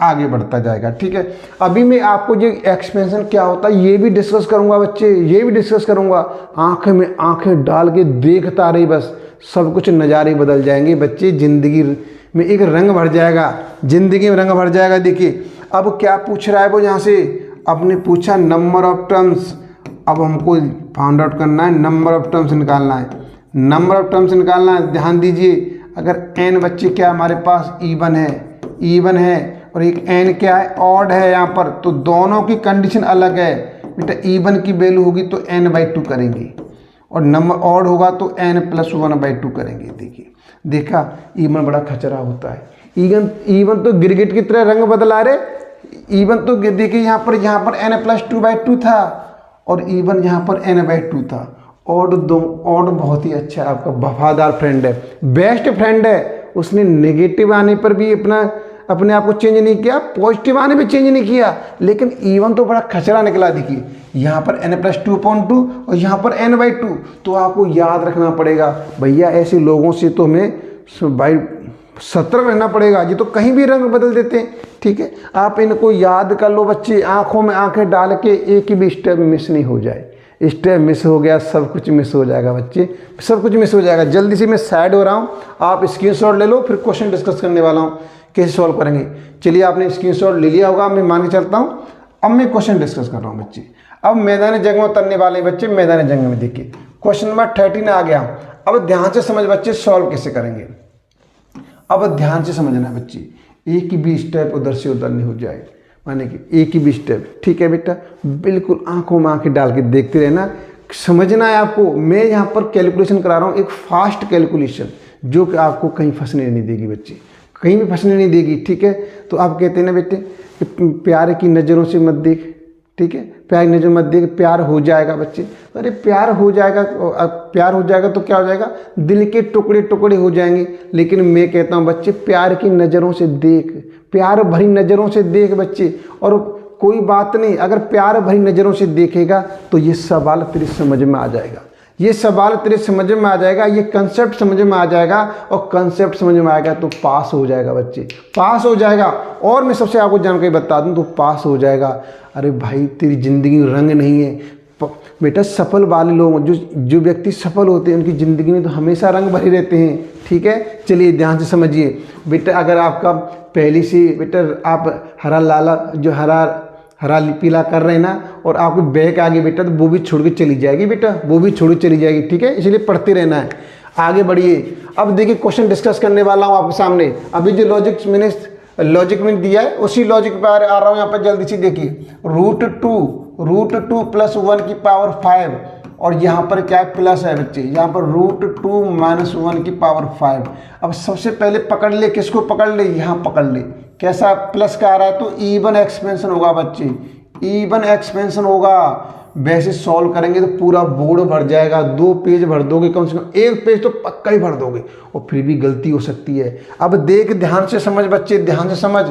आगे बढ़ता जाएगा, ठीक है। अभी मैं आपको जो एक्सपेंशन क्या होता है ये भी डिस्कस करूंगा बच्चे, ये भी डिस्कस करूंगा। आंखें में आंखें डाल के देखता रही बस, सब कुछ नज़ारे बदल जाएंगे बच्चे, जिंदगी में एक रंग भर जाएगा, जिंदगी में रंग भर जाएगा। देखिए अब क्या पूछ रहा है वो, यहाँ से आपने पूछा नंबर ऑफ टर्म्स। अब हमको फाउंड आउट करना है, नंबर ऑफ टर्म्स निकालना है, नंबर ऑफ टर्म्स निकालना है। ध्यान दीजिए, अगर n बच्चे क्या हमारे पास इवन है और एक n क्या है, ऑड है यहाँ पर, तो दोनों की कंडीशन अलग है बेटा। इवन की वैल्यू होगी तो n/2 करेंगे और नंबर ऑड होगा तो n+1/2 करेंगे। देखिए, देखा, इवन बड़ा खचरा होता है। इवन तो गिरगिट की तरह रंग बदला रहे। इवन तो देखिए यहाँ पर n+2/2 था और इवन यहाँ पर n/2 था। ऑड बहुत ही अच्छा है, आपका वफादार फ्रेंड है, बेस्ट फ्रेंड है। उसने नेगेटिव आने पर भी अपने आप को चेंज नहीं किया, पॉजिटिव आने पे चेंज नहीं किया, लेकिन इवन तो बड़ा खचरा निकला। देखिए यहाँ पर n+2/2 और यहाँ पर n/2। तो आपको याद रखना पड़ेगा भैया, ऐसे लोगों से तो हमें भाई सतर्क रहना पड़ेगा। ये तो कहीं भी रंग बदल देते हैं, ठीक है। आप इनको याद कर लो बच्चे, आंखों में आंखें डाल के, एक भी स्टेप मिस नहीं हो जाए। स्टेप मिस हो गया, सब कुछ मिस हो जाएगा बच्चे, सब कुछ मिस हो जाएगा। जल्दी से मैं साइड हो रहा हूँ, आप स्क्रीनशॉट ले लो, फिर क्वेश्चन डिस्कस करने वाला हूँ कैसे सॉल्व करेंगे। चलिए, आपने स्क्रीनशॉट ले लिया होगा, मैं मान के चलता हूँ। अब मैं क्वेश्चन डिस्कस कर रहा हूँ बच्चे। अब मैदान जंग में उतरने वाले बच्चे, मैदान जंग में देखिए क्वेश्चन नंबर 13 आ गया। अब ध्यान से समझ बच्चे, सॉल्व कैसे करेंगे। अब ध्यान से समझना बच्चे, एक भी स्टेप उधर से उधर नहीं हो जाए, माने कि एक भी स्टेप, ठीक है बेटा। बिल्कुल आंखों में आंखें डाल के देखते रहना, समझना है आपको। मैं यहाँ पर कैलकुलेशन करा रहा हूँ, एक फास्ट कैलकुलेशन, जो कि आपको कहीं फंसने नहीं देगी बच्चे, कहीं भी फंसने नहीं देगी, ठीक है। तो आप कहते हैं ना बेटे, प्यार की नज़रों से मत देख, ठीक है, प्यार की नज़र मत देख, प्यार हो जाएगा बच्चे। अरे प्यार हो जाएगा तो क्या हो जाएगा, दिल के टुकड़े टुकड़े हो जाएंगे। लेकिन मैं कहता हूँ बच्चे, प्यार की नज़रों से देख, प्यार भरी नज़रों से देख बच्चे। और कोई बात नहीं, अगर प्यार भरी नज़रों से देखेगा तो ये सवाल तेरे समझ में आ जाएगा, ये सवाल तेरे समझ में आ जाएगा, ये कंसेप्ट समझ में आ जाएगा, और कंसेप्ट समझ में आएगा तो पास हो जाएगा बच्चे, पास हो जाएगा। और मैं सबसे आपको जानकारी बता दूं तो पास हो जाएगा। अरे भाई, तेरी ज़िंदगी में रंग नहीं है बेटा। सफल वाले लोग, जो व्यक्ति सफल होते हैं, उनकी ज़िंदगी में तो हमेशा रंग भरे रहते हैं, ठीक है। चलिए ध्यान से समझिए बेटा। अगर आपका पहले से बेटा आप हरा लाला जो हरा पीला कर रहे हैं ना, और आपको बैक आ गई बेटा, तो वो भी छोड़ के चली जाएगी बेटा, वो भी छोड़ के चली जाएगी, ठीक है। इसलिए पढ़ते रहना है, आगे बढ़िए। अब देखिए क्वेश्चन डिस्कस करने वाला हूँ आपके सामने। अभी जो लॉजिक मैंने दिया है, उसी लॉजिक पर आ रहा हूँ यहाँ पर। जल्दी से देखिए, √2 + 1 की पावर 5, और यहाँ पर क्या है, प्लस है बच्चे, यहाँ पर √2 - 1 की पावर 5। अब सबसे पहले पकड़ ले, किसको पकड़ ले, यहाँ पकड़ ले। कैसा प्लस का आ रहा है तो इवन एक्सपेंशन होगा बच्चे, इवन एक्सपेंशन होगा। वैसे सॉल्व करेंगे तो पूरा बोर्ड भर जाएगा, 2 पेज भर दोगे, कम से कम 1 पेज तो पक्का ही भर दोगे, और फिर भी गलती हो सकती है। अब देख, ध्यान से समझ बच्चे, ध्यान से समझ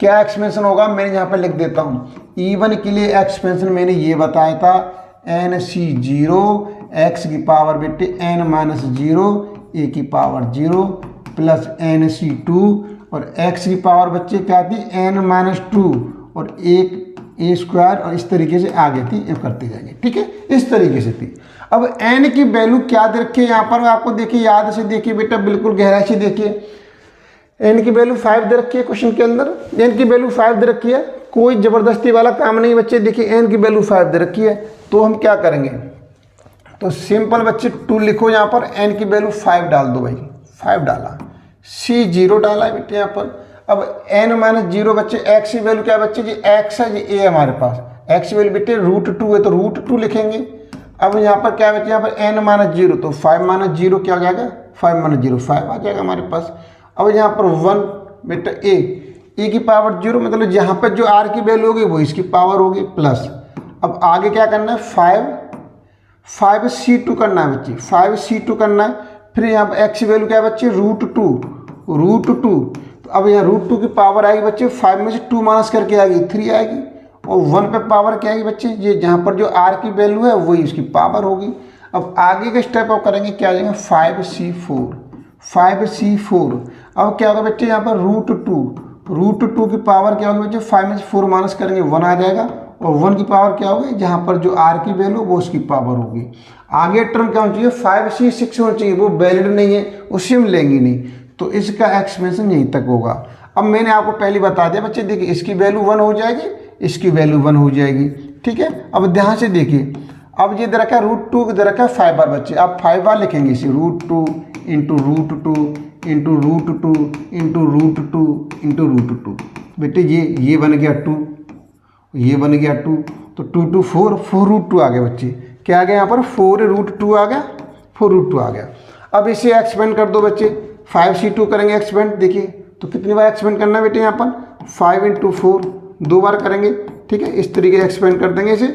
क्या एक्सपेंशन होगा। मैंने यहाँ पर लिख देता हूँ, इवन के लिए एक्सपेंशन मैंने ये बताया था, NC0 x की पावर बेटे n-0 a की पावर 0 प्लस NC2 और x की पावर बच्चे क्या थी, n-2 और 1 a², और इस तरीके से आगे थी, ये करते जाएंगे, ठीक है, इस तरीके से थी। अब n की वैल्यू क्या दे रखी है यहाँ पर, आपको देखिए, याद से देखिए बेटा, बिल्कुल गहराई से देखिए। n की वैल्यू 5 दे रखी है क्वेश्चन के अंदर, n की वैल्यू 5 दे रखी है, कोई ज़बरदस्ती वाला काम नहीं बच्चे। देखिए n की वैल्यू 5 दे रखी है, तो हम क्या करेंगे, तो सिंपल बच्चे 2 लिखो यहाँ पर, n की वैल्यू 5 डाल दो भाई, 5 डाला, C0 डाला है बेटे यहाँ पर। अब n-0 बच्चे, x की वैल्यू क्या है बच्चे जी, x है जी, a है हमारे पास, x की वैल्यू बेटे √2 है, तो √2 लिखेंगे। अब यहाँ पर क्या है बच्चे, यहाँ पर n-0, तो 5 - 0 क्या हो जाएगा, 5 - 0 5 आ जाएगा हमारे पास। अब यहाँ पर 1 बेटा a की पावर 0, मतलब यहाँ पर जो r की वैल्यू होगी वो इसकी पावर होगी, प्लस। अब आगे क्या करना है, 5C2 करना है बच्चे, 5C2 करना है। फिर यहाँ पर x की वैल्यू क्या है बच्चे, √2। तो अब यहाँ √2 की पावर आएगी बच्चे, 5 में से 2 माइनस करके आएगी, 3 आएगी, और 1 पे पावर क्या आएगी बच्चे, ये जहाँ पर जो r की वैल्यू है वही इसकी पावर होगी। अब आगे का स्टेप अप करेंगे, क्या आ जाएगा, 5C4। अब क्या होगा बच्चे, यहाँ पर √2 की पावर क्या होगी बच्चे, 5 में से 4 माइनस करेंगे, 1 आ जाएगा, और 1 की पावर क्या होगी, जहाँ पर जो r की वैल्यू वो उसकी पावर होगी। आगे टर्म क्या होना चाहिए, 5C6 होना चाहिए, वो वैलिड नहीं है, उसी हम लेंगे नहीं, तो इसका एक्सपेंशन यहीं तक होगा। अब मैंने आपको पहले बता दिया बच्चे, देखिए इसकी वैल्यू 1 हो जाएगी, इसकी वैल्यू 1 हो जाएगी, ठीक है। अब ध्यान से देखिए, अब ये दे रखा है √2 दे रखा है 5 बार बच्चे, आप 5 बार लिखेंगे इसे √2 इंटू √2 इंटू √2 इंटू √2 इंटू √2। बेटे ये बन गया 2, ये बन गया 2, तो 2 2 4 4√2 आ गया बच्चे। क्या आ गया यहाँ पर 4√2 आ गया, 4√2 आ गया। अब इसे एक्सपेंड कर दो बच्चे, 5c2 करेंगे एक्सपेंड। देखिए तो कितनी बार एक्सपेंड करना है बेटे, यहाँ पर 5 इंटू 4 2 बार करेंगे, ठीक है। इस तरीके से एक्सपेंड कर देंगे इसे।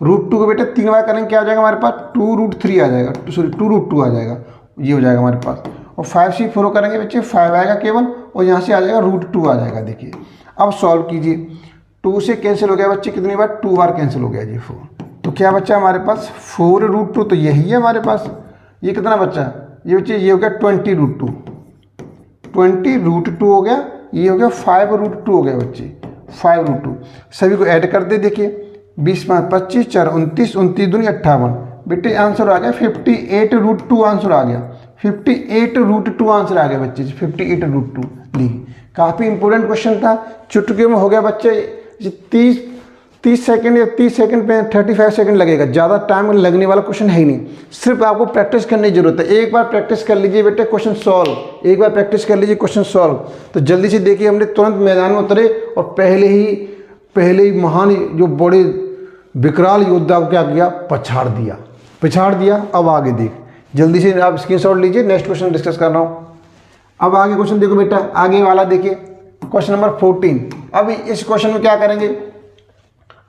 √2 को बेटे 3 बार करेंगे, क्या हो जाएगा हमारे पास 2√3 आ जाएगा, सॉरी 2√2 आ जाएगा, ये हो जाएगा हमारे पास। और 5c4 करेंगे बच्चे 5 आएगा केवल, और यहाँ से आ जाएगा √2 आ जाएगा। देखिए अब सॉल्व कीजिए, 2 से कैंसिल हो गया बच्चे, कितनी बार 2 बार कैंसिल हो गया जी 4। तो क्या बच्चा हमारे पास 4√2, तो यही है हमारे पास। ये कितना बच्चा, ये बच्चे ये हो गया 20√2, 20√2 हो गया, ये हो गया 5√2 हो गया बच्चे, 5√2। सभी को ऐड कर दे, देखिए 20 5 25 4 29, 29 दूनी 58। बेटे आंसर आ गया 58√2 आंसर आ गया, 58√2 आंसर आ गया बच्चे, 58√2। देखिए काफ़ी इंपॉर्टेंट क्वेश्चन था, चुटकी में हो गया बच्चे। 30 सेकंड या 30 सेकंड पे 35 सेकंड लगेगा, ज़्यादा टाइम लगने वाला क्वेश्चन है ही नहीं। सिर्फ आपको प्रैक्टिस करने की जरूरत है। एक बार प्रैक्टिस कर लीजिए बेटे क्वेश्चन सॉल्व, एक बार प्रैक्टिस कर लीजिए क्वेश्चन सॉल्व, तो जल्दी से देखिए हमने तुरंत मैदान में उतरे और पहले ही महान जो बड़े विकराल योद्धा को क्या किया, पछाड़ दिया। अब आगे देख, जल्दी से आप स्क्रीनशॉट लीजिए, नेक्स्ट क्वेश्चन डिस्कस कर रहा हूँ। अब आगे क्वेश्चन देखो बेटा, आगे वाला देखिए क्वेश्चन नंबर 14। अब इस क्वेश्चन में क्या करेंगे,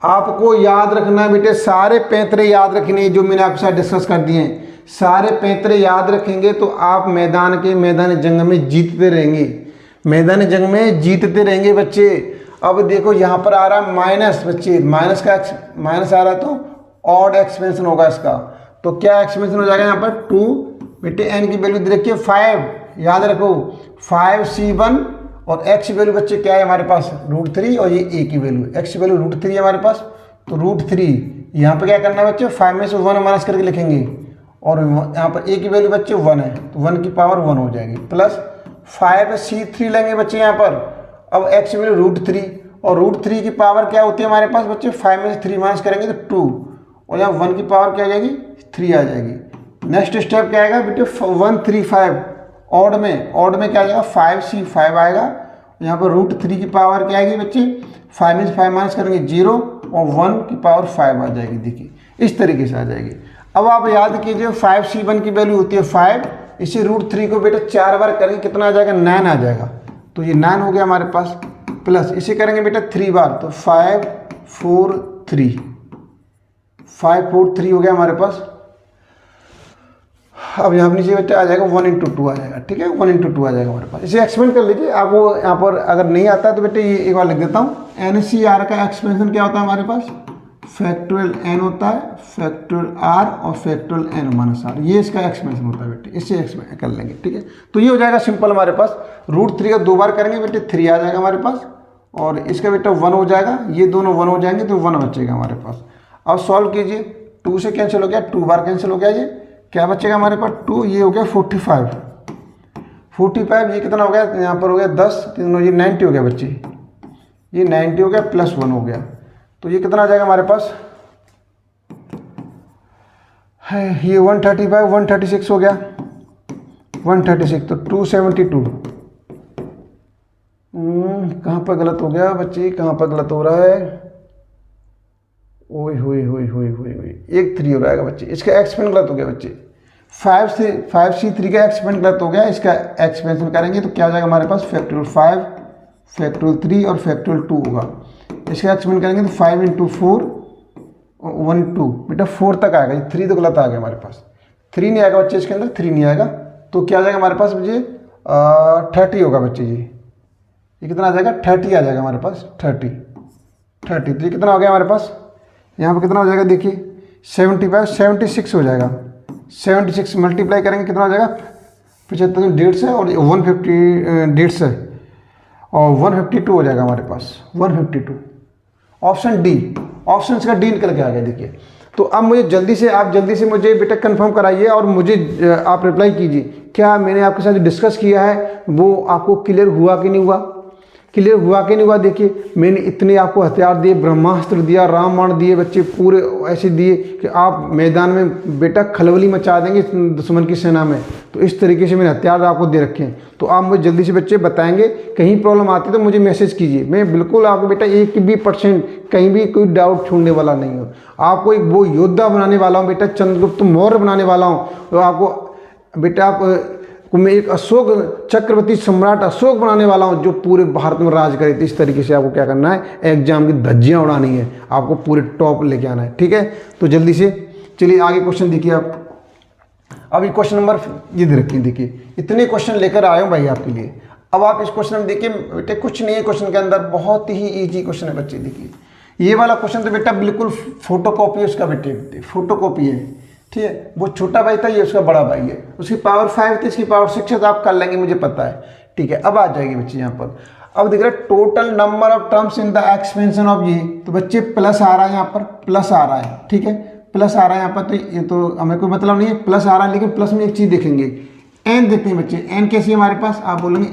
आपको याद रखना है बेटे, सारे पैंतरे याद रखने जो मैंने आपके साथ डिस्कस कर दिए हैं, सारे पैंतरे याद रखेंगे तो आप मैदान जंग में जीतते रहेंगे, मैदान जंग में जीतते रहेंगे बच्चे। अब देखो यहाँ पर आ रहा माइनस बच्चे, माइनस आ रहा तो ऑड एक्सपेंशन होगा इसका, तो क्या एक्सपेंशन हो जाएगा यहाँ पर 2 बेटे, एन की वैल्यू दे रखी है 5, याद रखो 5c1, और x की वैल्यू बच्चे क्या है हमारे पास √3, और ये a की वैल्यू, x की वैल्यू √3 है हमारे पास, तो √3 यहाँ पे क्या करना है बच्चे, 5 में से 1 माइनस करके लिखेंगे, और यहाँ पर a की वैल्यू बच्चे 1 है, तो 1 की पावर 1 हो जाएगी, प्लस 5c3 लेंगे बच्चे यहाँ पर। अब x की वैल्यू √3, और √3 की पावर क्या होती है हमारे पास बच्चे, 5 में से 3 माइनस करेंगे तो 2, और यहाँ 1 की पावर क्या आ जाएगी 3 आ जाएगी। नेक्स्ट स्टेप क्या आएगा बेटे 135, ऑड में क्या आ जाएगा 5c5 आएगा, यहाँ पर √3 की पावर क्या आएगी बच्चे, 5 में से 5 माइनस करेंगे 0, और 1 की पावर 5 आ जाएगी। देखिए इस तरीके से आ जाएगी। अब आप याद कीजिए 5c1 की वैल्यू होती है 5, इसे √3 को बेटे 4 बार करेंगे, कितना आ जाएगा 9 आ जाएगा, तो ये 9 हो गया हमारे पास, प्लस इसे करेंगे बेटा 3 बार, तो 5 4 3 हो गया हमारे पास। अब यहाँ पर नीचे बेटा आ जाएगा 1 इंटू 2 आ जाएगा, ठीक है, 1 इंटू 2 आ जाएगा हमारे पास। इसे एक्सपेंड कर लीजिए, आपको यहाँ पर अगर नहीं आता है तो बेटे ये एक बार लिख देता हूँ। NCR का एक्सपेंशन क्या होता है हमारे पास, फैक्टोरियल n होता है, फैक्टोरियल r और फैक्टोरियल n माइनस r, ये इसका एक्सपेंशन होता है बेटे, इससे एक्सपेंड कर लेंगे, ठीक है। तो ये हो जाएगा सिंपल हमारे पास, √3 का 2 बार करेंगे बेटे 3 आ जाएगा हमारे पास, और इसका बेटा 1 हो जाएगा, ये दोनों 1 हो जाएंगे तो 1 बचेगा हमारे पास। अब सॉल्व कीजिए, 2 से कैंसिल हो गया, 2 बार कैंसिल हो गया, ये क्या बचेगा हमारे पास 2, ये हो गया 45, ये कितना हो गया, यहाँ पर हो गया 10, ये 90 हो गया बच्चे, ये 90 हो गया प्लस 1 हो गया, तो ये कितना आ जाएगा हमारे पास है, ये 135 136 हो गया, 136, तो 272। कहाँ पर गलत हो गया बच्चे, कहाँ पर गलत हो रहा है, ओए हुई 1 3 हो जाएगा बच्चे, इसका एक्सपेंड गलत हो गया बच्चे, 5c3 का एक्सपेंड गलत हो गया, इसका एक्सपेंशन करेंगे तो क्या हो जाएगा हमारे पास फैक्टोरियल 5, फैक्टोरियल 3 और फैक्टोरियल 2 होगा। इसका एक्सपेंड करेंगे तो 5 इंटू 4 1 2 बेटा 4 तक आएगा, ये 3 तो गलत आ गया हमारे पास, 3 नहीं आएगा बच्चे, इसके अंदर 3 नहीं आएगा, तो क्या आ जाएगा हमारे पास बच्चे 30 होगा बच्चे जी, ये कितना आ जाएगा 30 आ जाएगा हमारे पास, 30, तो ये कितना हो गया हमारे पास, यहाँ पर कितना हो जाएगा देखिए 76 हो जाएगा, 76 मल्टीप्लाई करेंगे कितना हो जाएगा 75 150 से, और 150 150 से, और 152 हो जाएगा हमारे पास, 152। ऑप्शन डी, ऑप्शन का डी निकल के आ गया देखिए। तो अब मुझे जल्दी से मुझे बेटा कंफर्म कराइए, और मुझे आप रिप्लाई कीजिए, क्या मैंने आपके साथ जो डिस्कस किया है वो आपको क्लियर हुआ कि नहीं हुआ, क्लियर हुआ कि नहीं हुआ। देखिए मैंने इतने आपको हथियार दिए, ब्रह्मास्त्र दिया, रामबाण दिए बच्चे, पूरे ऐसे दिए कि आप मैदान में बेटा खलबली मचा देंगे दुश्मन की सेना में। तो इस तरीके से मैंने हथियार आपको दे रखे हैं। तो आप मुझे जल्दी से बच्चे बताएंगे, कहीं प्रॉब्लम आती है तो मुझे मैसेज कीजिए। मैं बिल्कुल आपको बेटा 1% कहीं भी कोई डाउट छोड़ने वाला नहीं हूँ। आपको एक वो योद्धा बनाने वाला हूँ बेटा, चंद्रगुप्त मौर्य बनाने वाला हूँ। तो आपको बेटा आप मैं एक अशोक चक्रवर्ती सम्राट अशोक बनाने वाला हूँ जो पूरे भारत में राज करे। तो इस तरीके से आपको क्या करना है, एग्जाम की धज्जियाँ उड़ानी है, आपको पूरे टॉप लेके आना है। ठीक है, तो जल्दी से चलिए आगे क्वेश्चन देखिए आप। अब ये क्वेश्चन नंबर ये दे रखिए, देखिए इतने क्वेश्चन लेकर आए हूँ भाई आपके लिए। अब आप इस क्वेश्चन में देखिए बेटे कुछ नहीं है क्वेश्चन के अंदर, बहुत ही ईजी क्वेश्चन है बच्चे। देखिए ये वाला क्वेश्चन तो बेटा बिल्कुल फोटो कॉपी है उसका बेटे, फोटो कॉपी है। ठीक है, वो छोटा भाई था, ये उसका बड़ा भाई है। उसकी पावर 5 थी, इसकी पावर 6 है, तो आप कर लेंगे मुझे पता है। ठीक है, अब आ जाएगी बच्चे यहाँ पर। अब देख रहे हैं total number of terms in the expansion of ये, तो बच्चे प्लस आ रहा है यहाँ पर, प्लस आ रहा है। ठीक है, प्लस आ रहा है यहाँ पर, तो ये तो हमें कोई मतलब नहीं है, प्लस आ रहा है। लेकिन प्लस में एक चीज़ देखेंगे, एन देखते हैं बच्चे। एन कैसी है हमारे पास, आप बोलेंगे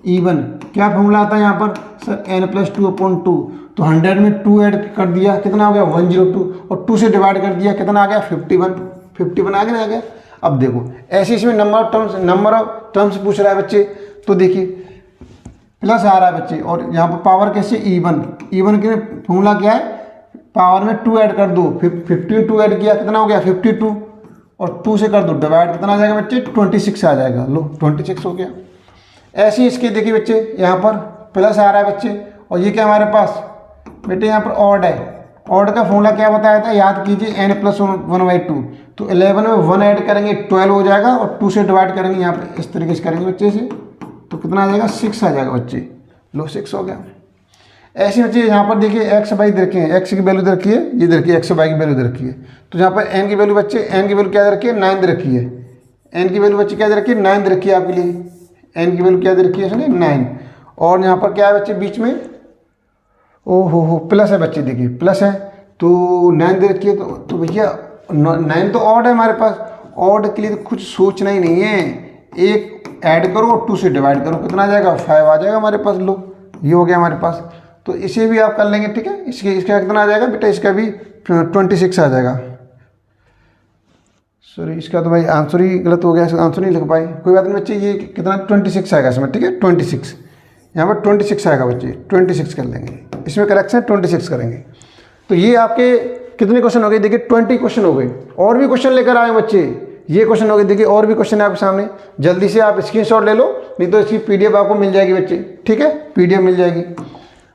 ईवन क्या फॉर्मूला आता है यहाँ पर सर, n+2/2। तो 100 में 2 ऐड कर दिया, कितना हो गया 102, और 2 से डिवाइड कर दिया, कितना आ गया 51 आ गया ना, आ गया। अब देखो ऐसे इसमें नंबर ऑफ टर्म्स पूछ रहा है बच्चे, तो देखिए प्लस आ रहा है बच्चे, और यहाँ पर पावर कैसे ईवन के फॉर्मूला क्या है, पावर में 2 ऐड कर दो, 52 ऐड किया, कितना हो गया 52, और 2 से कर दो डिवाइड, कितना आ जाएगा बच्चे 26 आ जाएगा। लो 26 हो गया। ऐसे ही इसके देखिए बच्चे यहाँ पर प्लस आ रहा है बच्चे, और ये क्या हमारे पास बेटे यहाँ पर ऑड है। ऑड का फॉर्मूला क्या बताया था, याद कीजिए n+1/2। तो 11 में 1 ऐड करेंगे 12 हो जाएगा, और 2 से डिवाइड करेंगे यहाँ पर इस तरीके से करेंगे बच्चे से, तो कितना आ जाएगा 6 आ जाएगा बच्चे। लो 6 हो गया। ऐसे बच्चे यहाँ पर देखिए एक्स वाई दे रखी है, एक्स की वैल्यू दे रखी है, ये दे रखी है एक्स वाई की वैल्यू दे रखी है। तो यहाँ पर एन की वैल्यू बच्चे, एन की वैल्यू क्या दे रखी है 9 दे रखी है। एन की वैल्यू बच्चे क्या दे रखी है 9 दे रखी है आपके लिए, एन की वैल्यू क्या दे रखी है इसने 9। और यहाँ पर क्या है बच्चे बीच में, ओ हो प्लस है बच्चे, देखिए प्लस है, तो 9 दे रखी है। तो भैया 9 तो ऑड है हमारे पास, ऑड के लिए तो कुछ सोचना ही नहीं है, एक ऐड करो और 2 से डिवाइड करो, कितना आ जाएगा 5 आ जाएगा हमारे पास। लो ये हो गया हमारे पास, तो इसे भी आप कर लेंगे। ठीक है, इसका कितना आ जाएगा बेटा, इसका भी 26 आ जाएगा। सॉरी इसका तो भाई आंसर ही गलत हो गया, आंसर नहीं लिख पाए, कोई बात नहीं बच्चे। ये कितना 26 आएगा इसमें। ठीक है 26, यहाँ पर 26 आएगा बच्चे, 26 कर लेंगे, इसमें करेक्शन 26 करेंगे। तो ये आपके कितने क्वेश्चन हो गए, देखिए 20 क्वेश्चन हो गए। और भी क्वेश्चन लेकर आए बच्चे, ये क्वेश्चन हो गए, देखिए और भी क्वेश्चन है आपके सामने। जल्दी से आप स्क्रीनशॉट ले लो, नहीं तो इसकी PDF आपको मिल जाएगी बच्चे। ठीक है, PDF मिल जाएगी।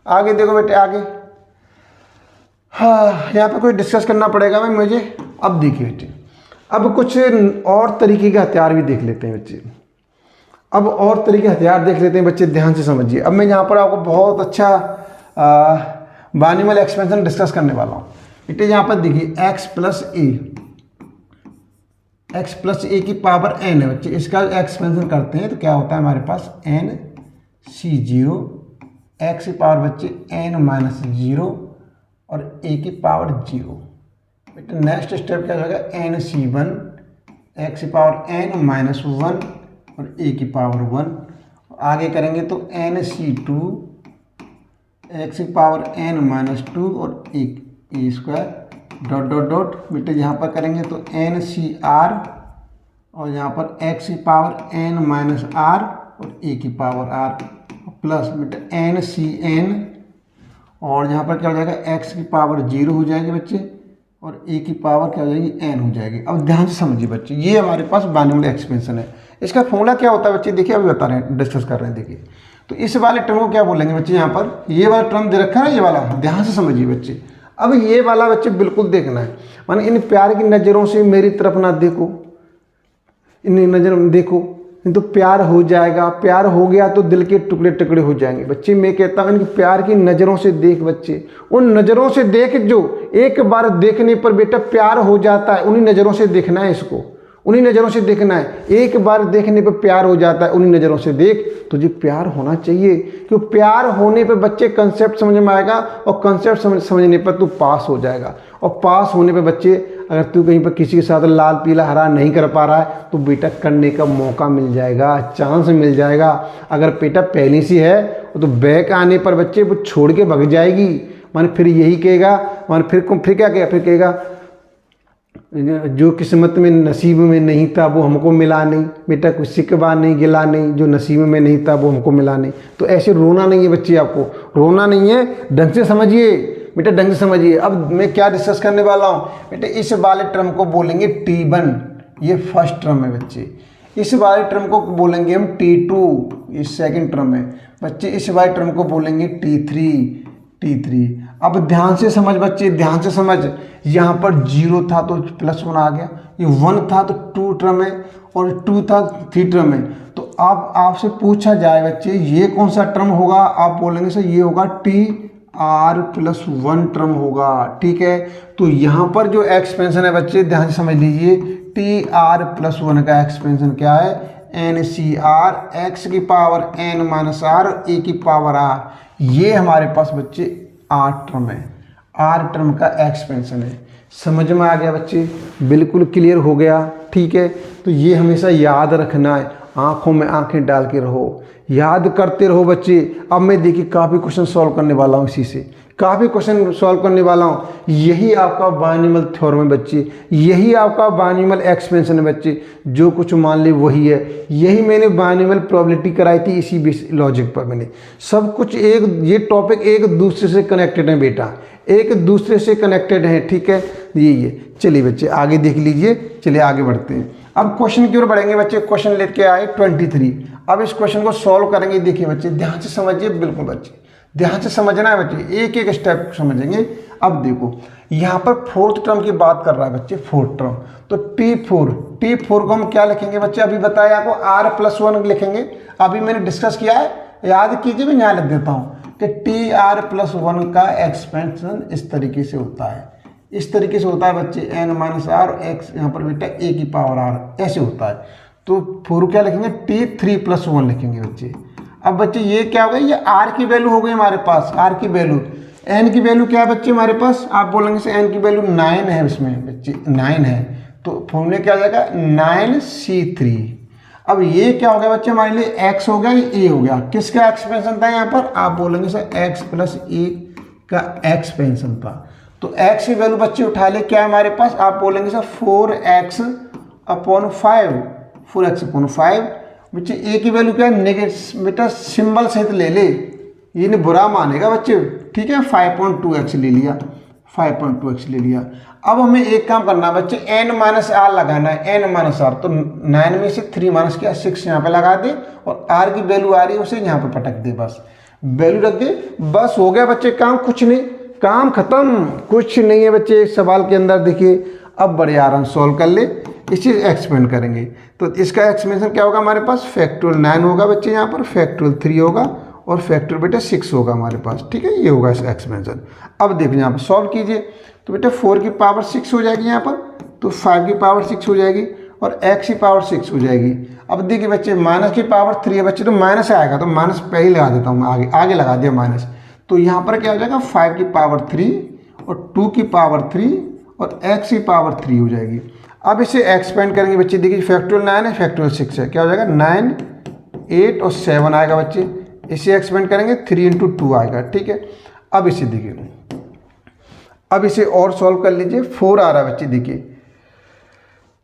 आगे देखो बेटे, आगे हाँ यहाँ पे कोई डिस्कस करना पड़ेगा भाई मुझे। अब देखिए बच्चे, अब कुछ और तरीके के हथियार भी देख लेते हैं बच्चे। अब और तरीके हथियार देख लेते हैं बच्चे, ध्यान से समझिए। अब मैं यहाँ पर आपको बहुत अच्छा बाइनॉमियल एक्सपेंशन डिस्कस करने वाला हूँ बेटे। यहाँ पर देखिए x प्लस ए की पावर n है बच्चे, इसका एक्सपेंशन करते हैं तो क्या होता है हमारे पास nc0 x की पावर बच्चे n-0 और a की पावर 0। बेटा नेक्स्ट स्टेप क्या होगा nc1 x की पावर n-1 और a की पावर 1। आगे करेंगे तो nc2 x की पावर n-2 और a square dot dot dot. बेटे यहाँ पर करेंगे तो nCr और यहाँ पर x की पावर n-r और a की पावर r प्लस बेटे nCn, और यहाँ पर क्या हो जाएगा x की पावर 0 हो जाएगी बच्चे, और a की पावर क्या हो जाएगी n हो जाएगी। अब ध्यान से समझिए बच्चे, ये हमारे पास बाइनॉमियल एक्सपेंशन है। इसका फॉर्मूला क्या होता है बच्चे, देखिए अभी बता रहे हैं, डिस्कस कर रहे हैं। देखिए तो इस वाले टर्म को क्या बोलेंगे बच्चे, यहाँ पर ये वाला टर्म दे रखा है ना, ये वाला, ध्यान से समझिए बच्चे। अब ये वाला बच्चे बिल्कुल देखना है, माने इन प्यार की नज़रों से मेरी तरफ ना देखो, इन नज़र में देखो, नहीं तो प्यार हो जाएगा। प्यार हो गया तो दिल के टुकड़े टुकड़े हो जाएंगे बच्चे। मैं कहता हूँ इनकी प्यार की नज़रों से देख बच्चे, उन नज़रों से देख जो एक बार देखने पर बेटा प्यार हो जाता है, उन्हीं नज़रों से देखना है इसको, उन्हीं नज़रों से देखना है। एक बार देखने पर प्यार हो जाता है, उन्हीं नज़रों से देख, तुझे प्यार होना चाहिए। क्योंकि प्यार होने पर बच्चे कंसेप्ट समझ में आएगा, और कंसेप्ट समझने पर तू पास हो जाएगा। और पास होने पर बच्चे अगर तू कहीं पर किसी के साथ लाल पीला हरा नहीं कर पा रहा है तो बेटा करने का मौका मिल जाएगा, चांस मिल जाएगा। अगर बेटा पहले से है तो बैक आने पर बच्चे वो छोड़ के भग जाएगी, मान फिर यही कहेगा, मान फिर क्या कहेगा, फिर कहेगा जो किस्मत में नसीब में नहीं था वो हमको मिला नहीं, बेटा कुछ शिकवा नहीं गिला नहीं, जो नसीब में नहीं था वो हमको मिला नहीं। तो ऐसे रोना नहीं है बच्चे, आपको रोना नहीं है, ढंग से समझिए बेटा, ढंग से समझिए। अब मैं क्या डिस्कस करने वाला हूँ बेटा, इस वाले टर्म को बोलेंगे T1, ये फर्स्ट टर्म है बच्चे। इस वाले टर्म को बोलेंगे हम T2, ये सेकंड टर्म है बच्चे। इस वाले टर्म को बोलेंगे T3। अब ध्यान से समझ बच्चे, ध्यान से समझ, यहाँ पर 0 था तो +1 आ गया, ये 1 था तो 2 टर्म है, और 2 था 3 टर्म है। तो अब आपसे पूछा जाए बच्चे ये कौन सा टर्म होगा, आप बोलेंगे सर ये होगा TR+1 टर्म होगा, ठीक है। तो यहाँ पर जो एक्सपेंशन है बच्चे ध्यान से समझ लीजिए, TR+1 का एक्सपेंशन क्या है, NCR x की पावर n - r a की पावर r। ये हमारे पास बच्चे R टर्म है, R टर्म का एक्सपेंशन है। समझ में आ गया बच्चे, बिल्कुल क्लियर हो गया, ठीक है। तो ये हमेशा याद रखना है, आंखों में आंखें डाल के रहो, याद करते रहो बच्चे। अब मैं देखिए काफ़ी क्वेश्चन सॉल्व करने वाला हूँ, इसी से काफ़ी क्वेश्चन सॉल्व करने वाला हूँ। यही आपका बायनॉमिनल थ्योरम है बच्चे, यही आपका बायनॉमिनल एक्सपेंशन है बच्चे, जो कुछ मान ले वही है। यही मैंने बायनॉमिनल प्रोबेबिलिटी कराई थी, इसी लॉजिक पर मैंने सब कुछ। ये टॉपिक एक दूसरे से कनेक्टेड है बेटा, एक दूसरे से कनेक्टेड है, ठीक है। ये चलिए बच्चे आगे देख लीजिए, चलिए आगे बढ़ते हैं। अब क्वेश्चन की ओर बढ़ेंगे बच्चे। क्वेश्चन लेके आए 23। अब इस क्वेश्चन को सॉल्व करेंगे। देखिए बच्चे ध्यान से समझिए, बिल्कुल बच्चे ध्यान से समझना है बच्चे, एक एक स्टेप समझेंगे। अब देखो यहाँ पर फोर्थ टर्म की बात कर रहा है बच्चे, फोर्थ टर्म। तो T4 को हम क्या लिखेंगे बच्चे, अभी बताया आपको R+1 लिखेंगे, अभी मैंने डिस्कस किया है, याद कीजिए, मैं यहाँ लिख देता हूँ कि TR+1 का एक्सपेंशन इस तरीके से होता है, इस तरीके से होता है बच्चे, n - r x यहाँ पर बेटा a की पावर r, ऐसे होता है। तो 4 क्या लिखेंगे, T3+1 लिखेंगे बच्चे। अब बच्चे ये क्या हो गया, ये r की वैल्यू हो गई हमारे पास, r की वैल्यू। n की वैल्यू क्या है बच्चे हमारे पास, आप बोलेंगे से n की वैल्यू 9 है, इसमें बच्चे 9 है, तो फॉर्मूले क्या हो जाएगा 9C3। अब ये क्या हो गया बच्चे हमारे लिए, x हो गया, ये a हो गया। किसका एक्सपेंशन था यहाँ पर, आप बोलेंगे सर x+a का एक्सपेंशन था। तो x की वैल्यू बच्चे उठा ले, क्या है हमारे पास, आप बोलेंगे सर 4x/5 बच्चे। a की वैल्यू क्या है, नेगेटिव, बेटा सिंबल सहित ले ले, ये नहीं बुरा मानेगा बच्चे, ठीक है। 5.2x ले लिया, 5.2x ले लिया। अब हमें एक काम करना है बच्चे, n - r लगाना है, n - r। तो 9 में से 3 माइनस किया, 6 यहाँ पे लगा दे, और r की वैल्यू आ रही है उसे यहाँ पे पटक दे, बस वैल्यू रख दे, बस हो गया बच्चे काम, कुछ नहीं, काम खत्म, कुछ नहीं है बच्चे सवाल के अंदर। देखिए अब बड़े आराम सॉल्व कर ले, इसी एक्सपेंड करेंगे। तो इसका एक्सपेंशन क्या होगा हमारे पास, फैक्टोरियल 9 होगा बच्चे, यहाँ पर फैक्टोरियल 3 होगा, और फैक्टोरियल बेटा 6 होगा हमारे पास, ठीक है। ये होगा इसका एक्सपेंशन। अब देखिए यहाँ पर सॉल्व कीजिए, तो बेटा 4 की पावर 6 हो जाएगी यहाँ पर, तो 5 की पावर 6 हो जाएगी, और x की पावर 6 हो जाएगी। अब देखिए बच्चे माइनस की पावर 3 है बच्चे, तो माइनस आएगा, तो माइनस पहले लगा देता हूँ, आगे लगा दिया माइनस। तो यहाँ पर क्या हो जाएगा, 5 की पावर 3 और 2 की पावर 3 और x की पावर 3 हो जाएगी। अब इसे एक्सपेंड करेंगे बच्चे, देखिए फैक्टोरियल 9 है, फैक्टोरियल 6 है, क्या हो जाएगा 9, 8 और 7 आएगा बच्चे। इसे एक्सपेंड करेंगे 3 × 2 आएगा, ठीक है। अब इसे देखिए, अब इसे और सॉल्व कर लीजिए, 4 आ रहा है बच्चे, देखिए।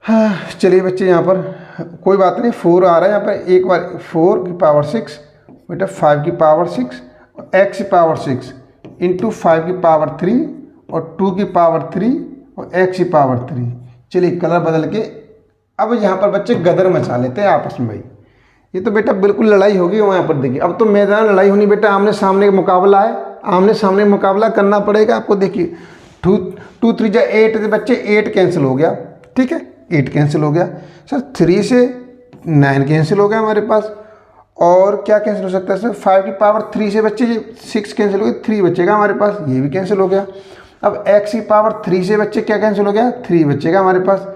हाँ चलिए बच्चे यहाँ पर कोई बात नहीं, 4 आ रहा है यहाँ पर, एक बार 4 की पावर 6 बेटा, 5 की पावर 6 और x की पावर 6 इंटू 5 की पावर 3 और 2 की पावर 3 और x की पावर 3। चलिए कलर बदल के अब यहाँ पर बच्चे गदर मचा लेते हैं आपस में। भाई ये तो बेटा बिल्कुल लड़ाई होगी वहाँ पर, देखिए अब तो मैदान लड़ाई होनी बेटा, आमने सामने का मुकाबला है, आमने सामने मुकाबला करना पड़ेगा आपको। देखिए 2 3 जा 8 बच्चे, 8 कैंसिल हो गया, ठीक है, 8 कैंसिल हो गया सर। 3 से 9 कैंसिल हो गया हमारे पास, और क्या कैंसिल हो सकता है सर, 5 की पावर 3 से बच्चे 6 कैंसिल हो गया, 3 बचेगा हमारे पास, ये भी कैंसिल हो गया। अब x की पावर 3 से बच्चे क्या कैंसिल हो गया, 3 बचेगा हमारे पास।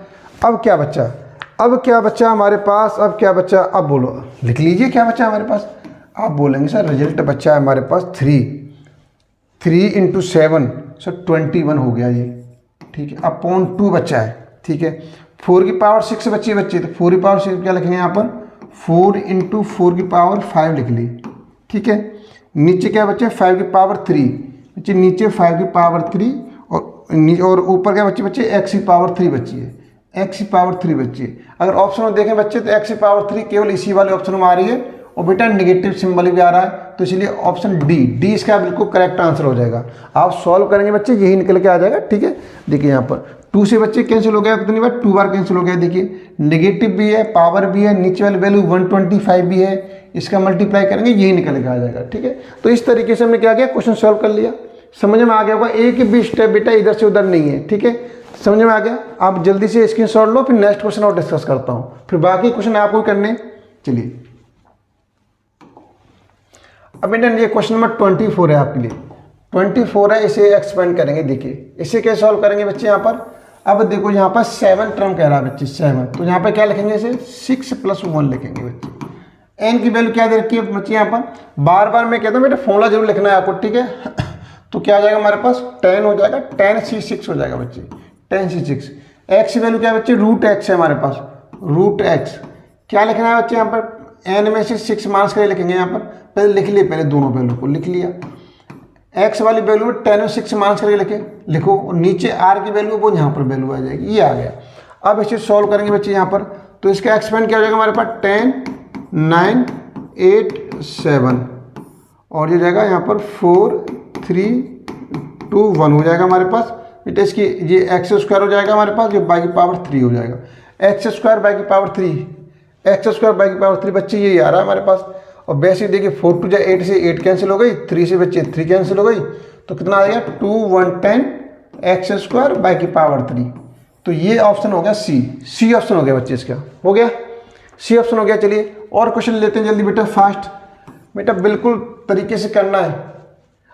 अब क्या बच्चा, अब क्या बच्चा हमारे पास, अब क्या बच्चा, अब बोलो, लिख लीजिए क्या बच्चा हमारे पास। आप बोलेंगे सर रिजल्ट बच्चा है हमारे पास 3 × 7 सर 21 हो गया ये, ठीक है, अपॉन 2 बच्चा है, ठीक है। 4 की पावर 6 बच्ची बच्ची, तो 4 की पावर 6 क्या लिखेंगे यहाँ पर, 4 × 4 की पावर 5 लिख ली, ठीक है। नीचे क्या बच्चे 5 की पावर 3 बच्चे, नीचे 5 की पावर 3 और ऊपर क्या बच्चे बच्चे x की पावर 3 बच्ची है, x की पावर 3 बच्ची है। अगर ऑप्शन में देखें बच्चे तो x की पावर 3 केवल इसी वाले ऑप्शन में आ रही है और बेटा नेगेटिव सिंबल भी आ रहा है, तो इसलिए ऑप्शन डी इसका बिल्कुल करेक्ट आंसर हो जाएगा। आप सॉल्व करेंगे बच्चे यही निकल के आ जाएगा। ठीक है, देखिए यहाँ पर 2 से बच्चे कैंसिल हो गया कितनी बार, 2 बार कैंसिल हो गया। देखिए नेगेटिव भी है, पावर भी है, नीचे वाली वैल्यू 125 भी है, इसका मल्टीप्लाई करेंगे यही निकल के आ जाएगा। ठीक है, तो इस तरीके से हमने क्या किया, क्वेश्चन सॉल्व कर लिया। समझ में आ गया होगा, एक भी स्टेप बेटा इधर से उधर नहीं है। ठीक है, समझ में आ गया। आप जल्दी से स्क्रीनशॉट लो, फिर नेक्स्ट क्वेश्चन और डिस्कस करता हूँ, फिर बाकी क्वेश्चन आपको करने। चलिए अब बेटा ये क्वेश्चन नंबर 24 है आपके लिए, 24 है, इसे एक्सपेंड करेंगे। देखिए इसे कैसे सॉल्व करेंगे बच्चे, यहाँ पर अब देखो यहाँ पर 7 टर्म कह रहा है बच्चे, 7, तो यहाँ पर क्या लिखेंगे, इसे 6 + 1 लिखेंगे बच्चे। एन की वैल्यू क्या दे रखी है बच्चे, यहाँ पर बार बार मैं कहता हूँ बेटा फॉर्मूला जरूर लिखना है आपको। ठीक है, तो क्या आ जाएगा हमारे पास 10 हो जाएगा, 10c6 हो जाएगा बच्चे, 10c6। एक्स की वैल्यू क्या है बच्चे, √x है हमारे पास, √x। क्या लिखना है बच्चे यहाँ पर, n में से 6 माइनस करके लिखेंगे। यहाँ पर पहले लिख लिए, पहले दोनों वैल्यू को लिख लिया। x वाली वैल्यू 10 में 6 माइनस करके लिखो, और नीचे r की वैल्यू वो यहाँ पर वैल्यू आ जाएगी, ये आ गया। अब इसे सॉल्व करेंगे बच्चे यहाँ पर, तो इसका एक्सपेंड क्या हो जाएगा हमारे पास 10, 9, 8, 7 और ये जाएगा यहाँ पर 4, 3, 2, 1 हो जाएगा हमारे पास बेटा। इसकी ये x² हो जाएगा हमारे पास, ये बाई की पावर 3 हो जाएगा, x² बाई की पावर 3, x² बाई की पावर 3 बच्चे यही आ रहा है हमारे पास। और वैसे देखिए 4 × 2 = 8 से 8 कैंसिल हो गई, 3 से बच्चे 3 कैंसिल हो गई, तो कितना आ गया 2, 1, 10 x² बाई की पावर 3। तो ये ऑप्शन हो गया सी ऑप्शन हो गया बच्चे, इसका हो गया, सी ऑप्शन हो गया। चलिए और क्वेश्चन लेते हैं जल्दी बेटा, फास्ट बेटा, बिल्कुल तरीके से करना है।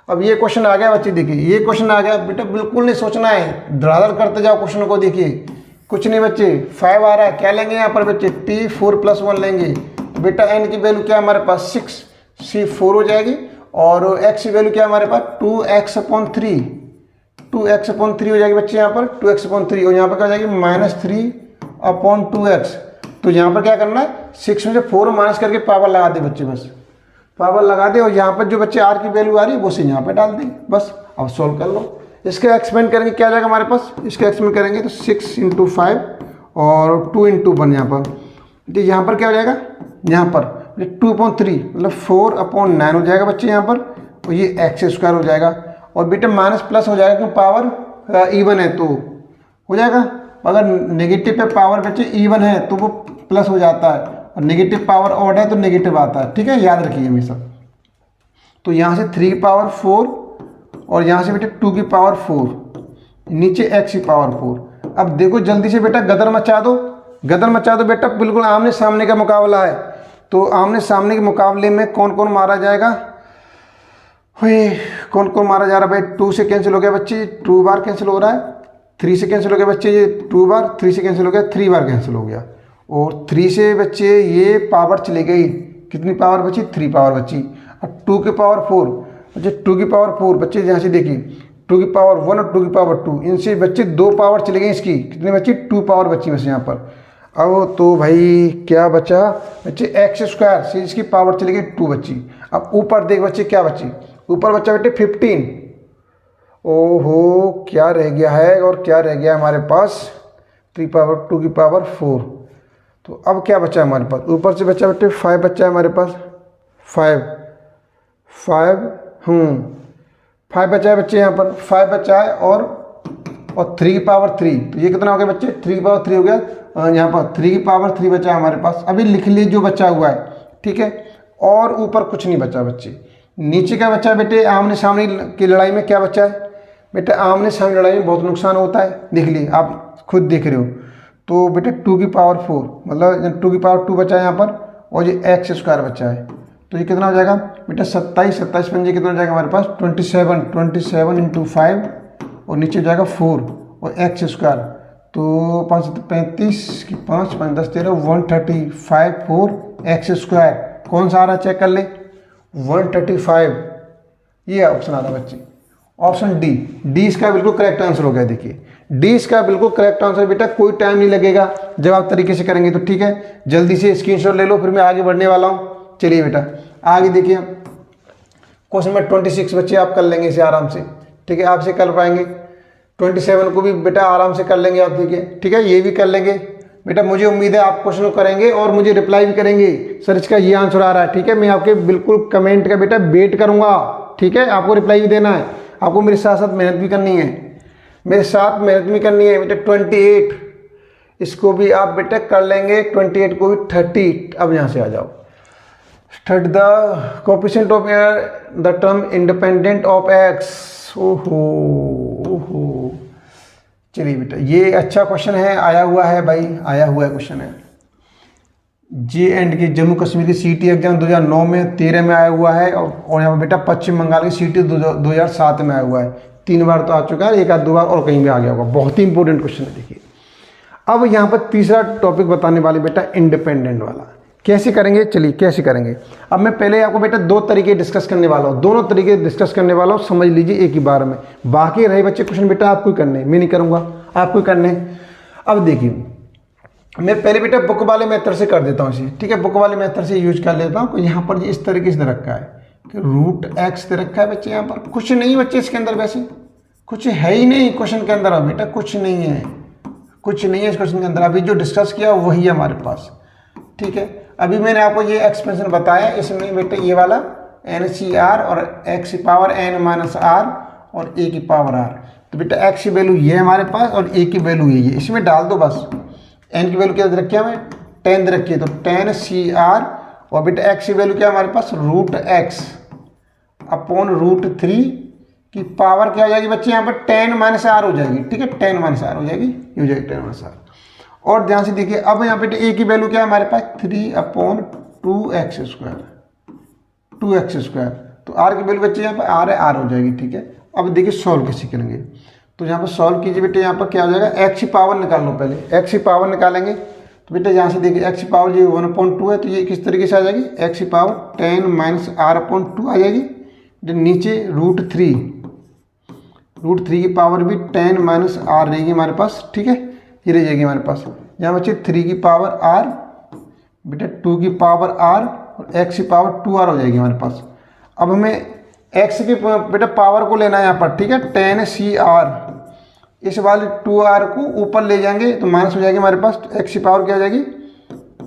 अब ये क्वेश्चन आ गया बच्चे, देखिए ये क्वेश्चन आ गया बेटा, बिल्कुल नहीं सोचना है, धड़ाधड़ करते जाओ क्वेश्चन को। देखिए कुछ नहीं बच्चे, 5 आ रहा है, क्या लेंगे यहाँ पर बच्चे, t4 + 1 लेंगे। तो बेटा n की वैल्यू क्या है हमारे पास 6, c4 हो जाएगी, और x की वैल्यू क्या है हमारे पास 2x/3, 2x/3 हो जाएगी बच्चे, यहाँ पर 2x/3, और यहाँ पर क्या हो जाएगी -3/2x। तो यहाँ पर क्या करना है, 6 में से 4 माइनस करके पावर लगा दे बच्चे, बस पावर लगा दे, और यहाँ पर जो बच्चे r की वैल्यू आ रही है वो से यहाँ पे डाल दें, बस। अब सॉल्व कर लो। इसका एक्सपेंड करेंगे, क्या जाएगा हमारे पास, इसका एक्सपेंड करेंगे तो 6 × 5 और 2 × 1 यहाँ पर, तो यहाँ पर क्या हो जाएगा, यहाँ पर 2/3 मतलब 4/9 हो जाएगा बच्चे यहाँ पर, और ये x² हो जाएगा। और बेटा माइनस प्लस हो जाएगा क्योंकि पावर इवन है तो हो जाएगा, अगर नेगेटिव पे पावर बच्चे इवन है तो वो प्लस हो जाता है, और नेगेटिव पावर ऑड है तो नेगेटिव आता है। ठीक है, याद रखिए हमेशा। तो यहाँ से 3 की पावर 4 और यहाँ से बेटा 2 की पावर 4, नीचे x की पावर 4। अब देखो जल्दी से बेटा गदर मचा दो, गदर मचा दो बेटा, बिल्कुल आमने सामने का मुकाबला है। तो आमने सामने के मुकाबले में कौन कौन मारा जाएगा, कौन कौन मारा जा रहा है भाई। 2 से कैंसिल हो गया बच्चे, 2 बार कैंसिल हो रहा है। 3 से कैंसिल हो गया बच्चे, ये 2 बार, 3 से कैंसिल हो गया, 3 बार कैंसिल हो गया। और 3 से बच्चे ये पावर चली गई, कितनी पावर बची, 3 पावर बची। और 2 की पावर 4 बच्चे, 2 की पावर 4 बच्चे, यहाँ से देखिए 2 की पावर 1 और 2 की पावर 2, इनसे बच्चे 2 पावर चले गई, इसकी कितनी बची, 2 पावर बची बस यहाँ पर। अब तो भाई क्या बचा बच्चे, x² से इसकी पावर चली गई 2 बची। अब ऊपर देख बच्चे क्या बची, ऊपर बच्चा बेटे 15। ओहो क्या रह गया है, और क्या रह गया हमारे पास 3 पावर 2 की पावर 4। तो अब क्या बचा हमारे पास, ऊपर से बच्चा बेटे 5 बच्चा है हमारे पास, 5 बचा है बच्चे, यहाँ पर 5 बचा है, और 3 की पावर 3, तो ये कितना हो गया बच्चे, 3 की पावर 3 हो गया। यहाँ पर 3 की पावर 3 बचा है हमारे पास, अभी लिख लीजिए जो बचा हुआ है। ठीक है, और ऊपर कुछ नहीं बचा बच्चे। नीचे क्या बचा है बेटे, आमने सामने की लड़ाई में क्या बचा है बेटा, आमने सामने लड़ाई में बहुत नुकसान होता है, देख लिए आप खुद देख रहे हो। तो बेटे 2 की पावर 4 मतलब 2 की पावर 2 बचा है यहाँ पर, और ये x² बचा है। तो ये कितना हो जाएगा बेटा 27 पंजे कितना हो जाएगा हमारे पास 27 × 5, और नीचे जाएगा 4 और x²। तो 5 35 की 5 5 10 13 135 4 x², कौन सा आ रहा है चेक कर ले, 135। ये ऑप्शन आ रहा है बच्चे, ऑप्शन डी इसका बिल्कुल करेक्ट आंसर हो गया। देखिए डी इसका बिल्कुल करेक्ट आंसर बेटा, कोई टाइम नहीं लगेगा जब आप तरीके से करेंगे तो। ठीक है, जल्दी से स्क्रीनशॉट ले लो, फिर मैं आगे बढ़ने वाला हूँ। चलिए बेटा आगे देखिए, क्वेश्चन नंबर 26 बच्चे आप कर लेंगे इसे आराम से, ठीक है, आपसे कर पाएंगे। 27 को भी बेटा आराम से कर लेंगे आप, ठीक है, ये भी कर लेंगे बेटा। मुझे उम्मीद है आप क्वेश्चन को करेंगे और मुझे रिप्लाई भी करेंगे, सर इसका ये आंसर आ रहा है, ठीक है। मैं आपके बिल्कुल कमेंट का बेटा वेट करूंगा, ठीक है, आपको रिप्लाई भी देना है, आपको मेरे साथ साथ मेहनत भी करनी है, मेरे साथ मेहनत भी करनी है बेटा। 28 इसको भी आप बेटा कर लेंगे, 28 को भी 30। अब यहाँ से आ जाओ, study the coefficient of the term independent of x. ओहो, चलिए बेटा ये अच्छा क्वेश्चन है, आया हुआ है भाई, आया हुआ है क्वेश्चन है। JNK जम्मू कश्मीर की CT एग्जाम 2009 में 13 में आया हुआ है, और यहाँ पर बेटा पश्चिम बंगाल की CT 2007 में आया हुआ है। 3 बार तो आ चुका है, एक आध 2 बार और कहीं भी आ गया होगा। बहुत ही इंपॉर्टेंट क्वेश्चन है। देखिए अब यहाँ पर तीसरा टॉपिक बताने वाले बेटा इंडिपेंडेंट वाला, कैसे करेंगे, चलिए कैसे करेंगे। अब मैं पहले आपको बेटा 2 तरीके डिस्कस करने वाला हूँ, दोनों तरीके डिस्कस करने वाला हूँ, समझ लीजिए एक ही बार में। बाकी रहे बच्चे क्वेश्चन बेटा आपको ही करने, मैं नहीं करूँगा, आपको ही करने। अब देखिए मैं पहले बेटा बुक वाले मेथड से कर देता हूँ इसे, ठीक है, बुक वाले मेथड से यूज कर लेता हूँ। यहाँ पर इस तरीके से रखा है कि √x दे रखा है बच्चे, यहाँ पर कुछ नहीं बच्चे इसके अंदर, वैसे कुछ है ही नहीं क्वेश्चन के अंदर। बेटा कुछ नहीं है, कुछ नहीं है इस क्वेश्चन के अंदर। अभी जो डिस्कस किया वही है हमारे पास, ठीक है। अभी मैंने आपको ये एक्सप्रेशन बताया, इसमें बेटा ये वाला NCR और x की पावर n-r और a की पावर r। तो बेटा x की वैल्यू ये है हमारे पास और a की वैल्यू ये है, इसमें डाल दो बस। n की वैल्यू क्या दे रखी है हमें, 10 दे रखी है, तो 10CR, और बेटा x की वैल्यू क्या है हमारे पास, √x अपॉन √3 की पावर क्या हो जाएगी बच्चे, यहाँ पर 10-r हो जाएगी, ठीक है, 10-r हो जाएगी, ये हो जाएगी 10-r। और ध्यान से देखिए अब यहाँ पे a की वैल्यू क्या है हमारे पास, 3/2x², 2x²। तो r की वैल्यू बच्चे यहाँ पर r है, r हो जाएगी, ठीक है। अब देखिए सॉल्व कैसे करेंगे, तो यहाँ पर सॉल्व कीजिए बेटे। यहाँ पर क्या हो जाएगा, x की पावर निकाल लो पहले, x की पावर निकालेंगे तो बेटा यहाँ से देखिए x की पावर जो 1/2 है, तो ये किस तरीके से आ जाएगी, x की पावर 10-r/2 आ जाएगी। नीचे √3 की पावर भी 10-r रहेगी हमारे पास, ठीक है, ये रह जाएगी हमारे पास। यहाँ बच्चे 3 की पावर r, बेटा 2 की पावर r और x की पावर 2r हो जाएगी हमारे पास। अब हमें x की बेटा पावर को लेना है यहाँ पर, ठीक है, 10CR, इस वाले 2r को ऊपर ले जाएंगे तो माइनस हो जाएगी हमारे पास, x की पावर क्या हो जाएगी,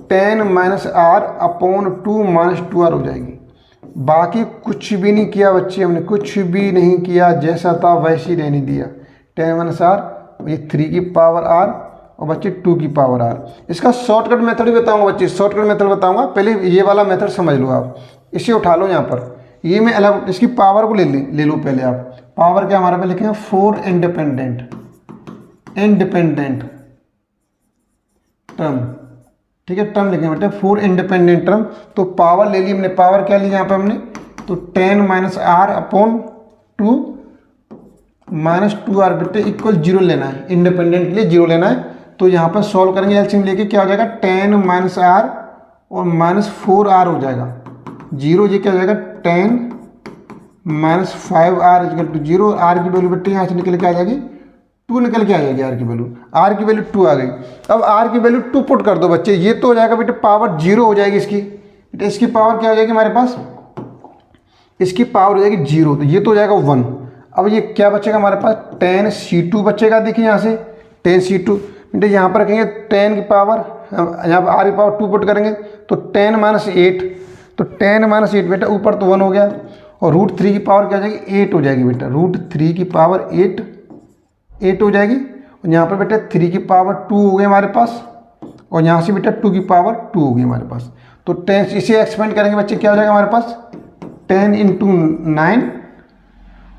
10-r/2 -2r हो जाएगी। बाकी कुछ भी नहीं किया बच्चे, हमने कुछ भी नहीं किया, जैसा था वैसे ही रहने दिया। 10-r, ये 3 की पावर r और बच्चे 2 की पावर r। इसका शॉर्टकट मेथड भी बताऊंगा बच्चे, शॉर्टकट मेथड बताऊंगा, पहले ये वाला मेथड समझ लो आप। इसे उठा लो यहाँ पर, ये मैं अलग इसकी पावर को ले लो पहले आप। पावर क्या हमारे पे लिखे हैं, 4 इंडिपेंडेंट टर्म, ठीक है, टर्म लिखे बेटे 4 इंडिपेंडेंट टर्म। तो पावर ले ली हमने, पावर क्या ली यहाँ पे हमने, तो 10-r/2 -2r बेटे इक्वल 0 लेना है, इंडिपेंडेंट के लिए 0 लेना है। तो यहाँ पर सॉल्व करेंगे एलसीएम लेके, क्या हो जाएगा, 10-r और -4r हो जाएगा 0, ये क्या हो जाएगा 10-5r = 0। r की वैल्यू बेटे यहाँ से निकल के आ जाएगी 2, निकल के आ जाएगी r की वैल्यू, r की वैल्यू 2 आ गई। अब r की वैल्यू 2 पुट कर दो बच्चे, ये तो हो जाएगा बेटे पावर 0 हो जाएगी इसकी, बेटे इसकी पावर क्या हो जाएगी हमारे पास, इसकी पावर हो जाएगी 0, तो ये तो हो जाएगा 1। अब ये क्या बचेगा हमारे पास, 10C2 बचेगा। देखिए यहाँ से 10C2 बेटे यहाँ पर रखेंगे 10 की पावर, यहाँ पर r की पावर 2 पुट करेंगे तो 10 - 8, तो 10 - 8 बेटा ऊपर तो 1 हो गया, और √3 की पावर क्या हो जाएगी, 8 हो जाएगी बेटा, √3 की पावर 8 हो जाएगी। और यहाँ पर बेटा 3 की पावर 2 हो गई हमारे पास, और यहाँ से बेटा 2 की पावर 2 हो गई हमारे पास। तो 10 इसे एक्सपेंड करेंगे बच्चे, क्या हो जाएगा हमारे पास, 10 × 9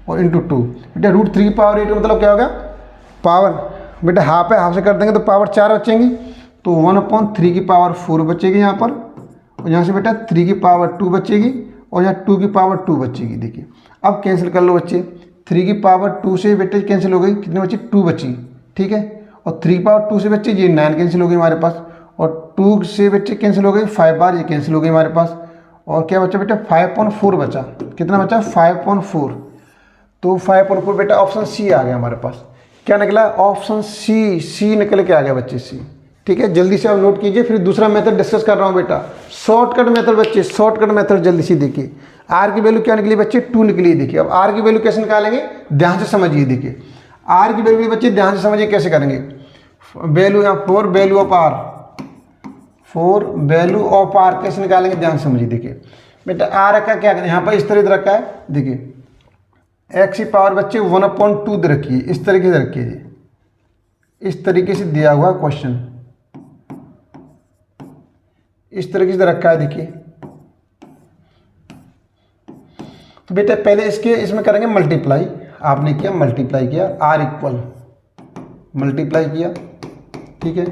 और × 2 बेटा √3 की पावर 8 मतलब क्या होगा, पावर बेटा हाफ है, हाफ से कर देंगे तो पावर 4 बचेंगी, तो 1/3 की पावर 4 बचेगी यहाँ पर, और यहाँ से बेटा 3 की पावर 2 बचेगी, और यहाँ 2 की पावर 2 बचेगी। देखिए अब कैंसिल कर लो बच्चे, 3 की पावर 2 से बेटे कैंसिल हो गई, कितने बच्चे 2 बची, ठीक है, और 3 की पावर 2 से बच्चे ये 9 कैंसिल हो गई हमारे पास, और 2 से बच्चे कैंसिल हो गई 5 बार, ये कैंसिल हो गई हमारे पास, और क्या बचा बेटा 5/4 बचा, कितना बचा 5/4, तो 5/4 बेटा ऑप्शन सी आ गया हमारे पास। क्या निकला, ऑप्शन सी निकल के आ गया बच्चे, सी ठीक है, जल्दी से आप नोट कीजिए। फिर दूसरा मेथड डिस्कस कर रहा हूँ बेटा, शॉर्टकट मेथड बच्चे, शॉर्टकट मेथड जल्दी से देखिए। आर की वैल्यू क्या निकली बच्चे, 2 निकली। देखिए अब आर की वैल्यू कैसे निकालेंगे, ध्यान से समझिए। देखिए आर की वैल्यू बच्चे ध्यान से समझिए कैसे करेंगे। वैल्यू यहाँ 4 value of R, 4 value of R कैसे निकालेंगे, ध्यान से समझिए। देखिए बेटा आर का क्या करें, यहाँ पर इस तरह रखा है। देखिए एक्स की पावर बच्चे 1/2 दे रखी है, इस तरीके से रखिए जी, इस तरीके से दिया हुआ क्वेश्चन, इस तरीके से रखा है। देखिए तो बेटा पहले इसमें करेंगे मल्टीप्लाई। आपने किया मल्टीप्लाई किया, आर इक्वल मल्टीप्लाई किया, ठीक है।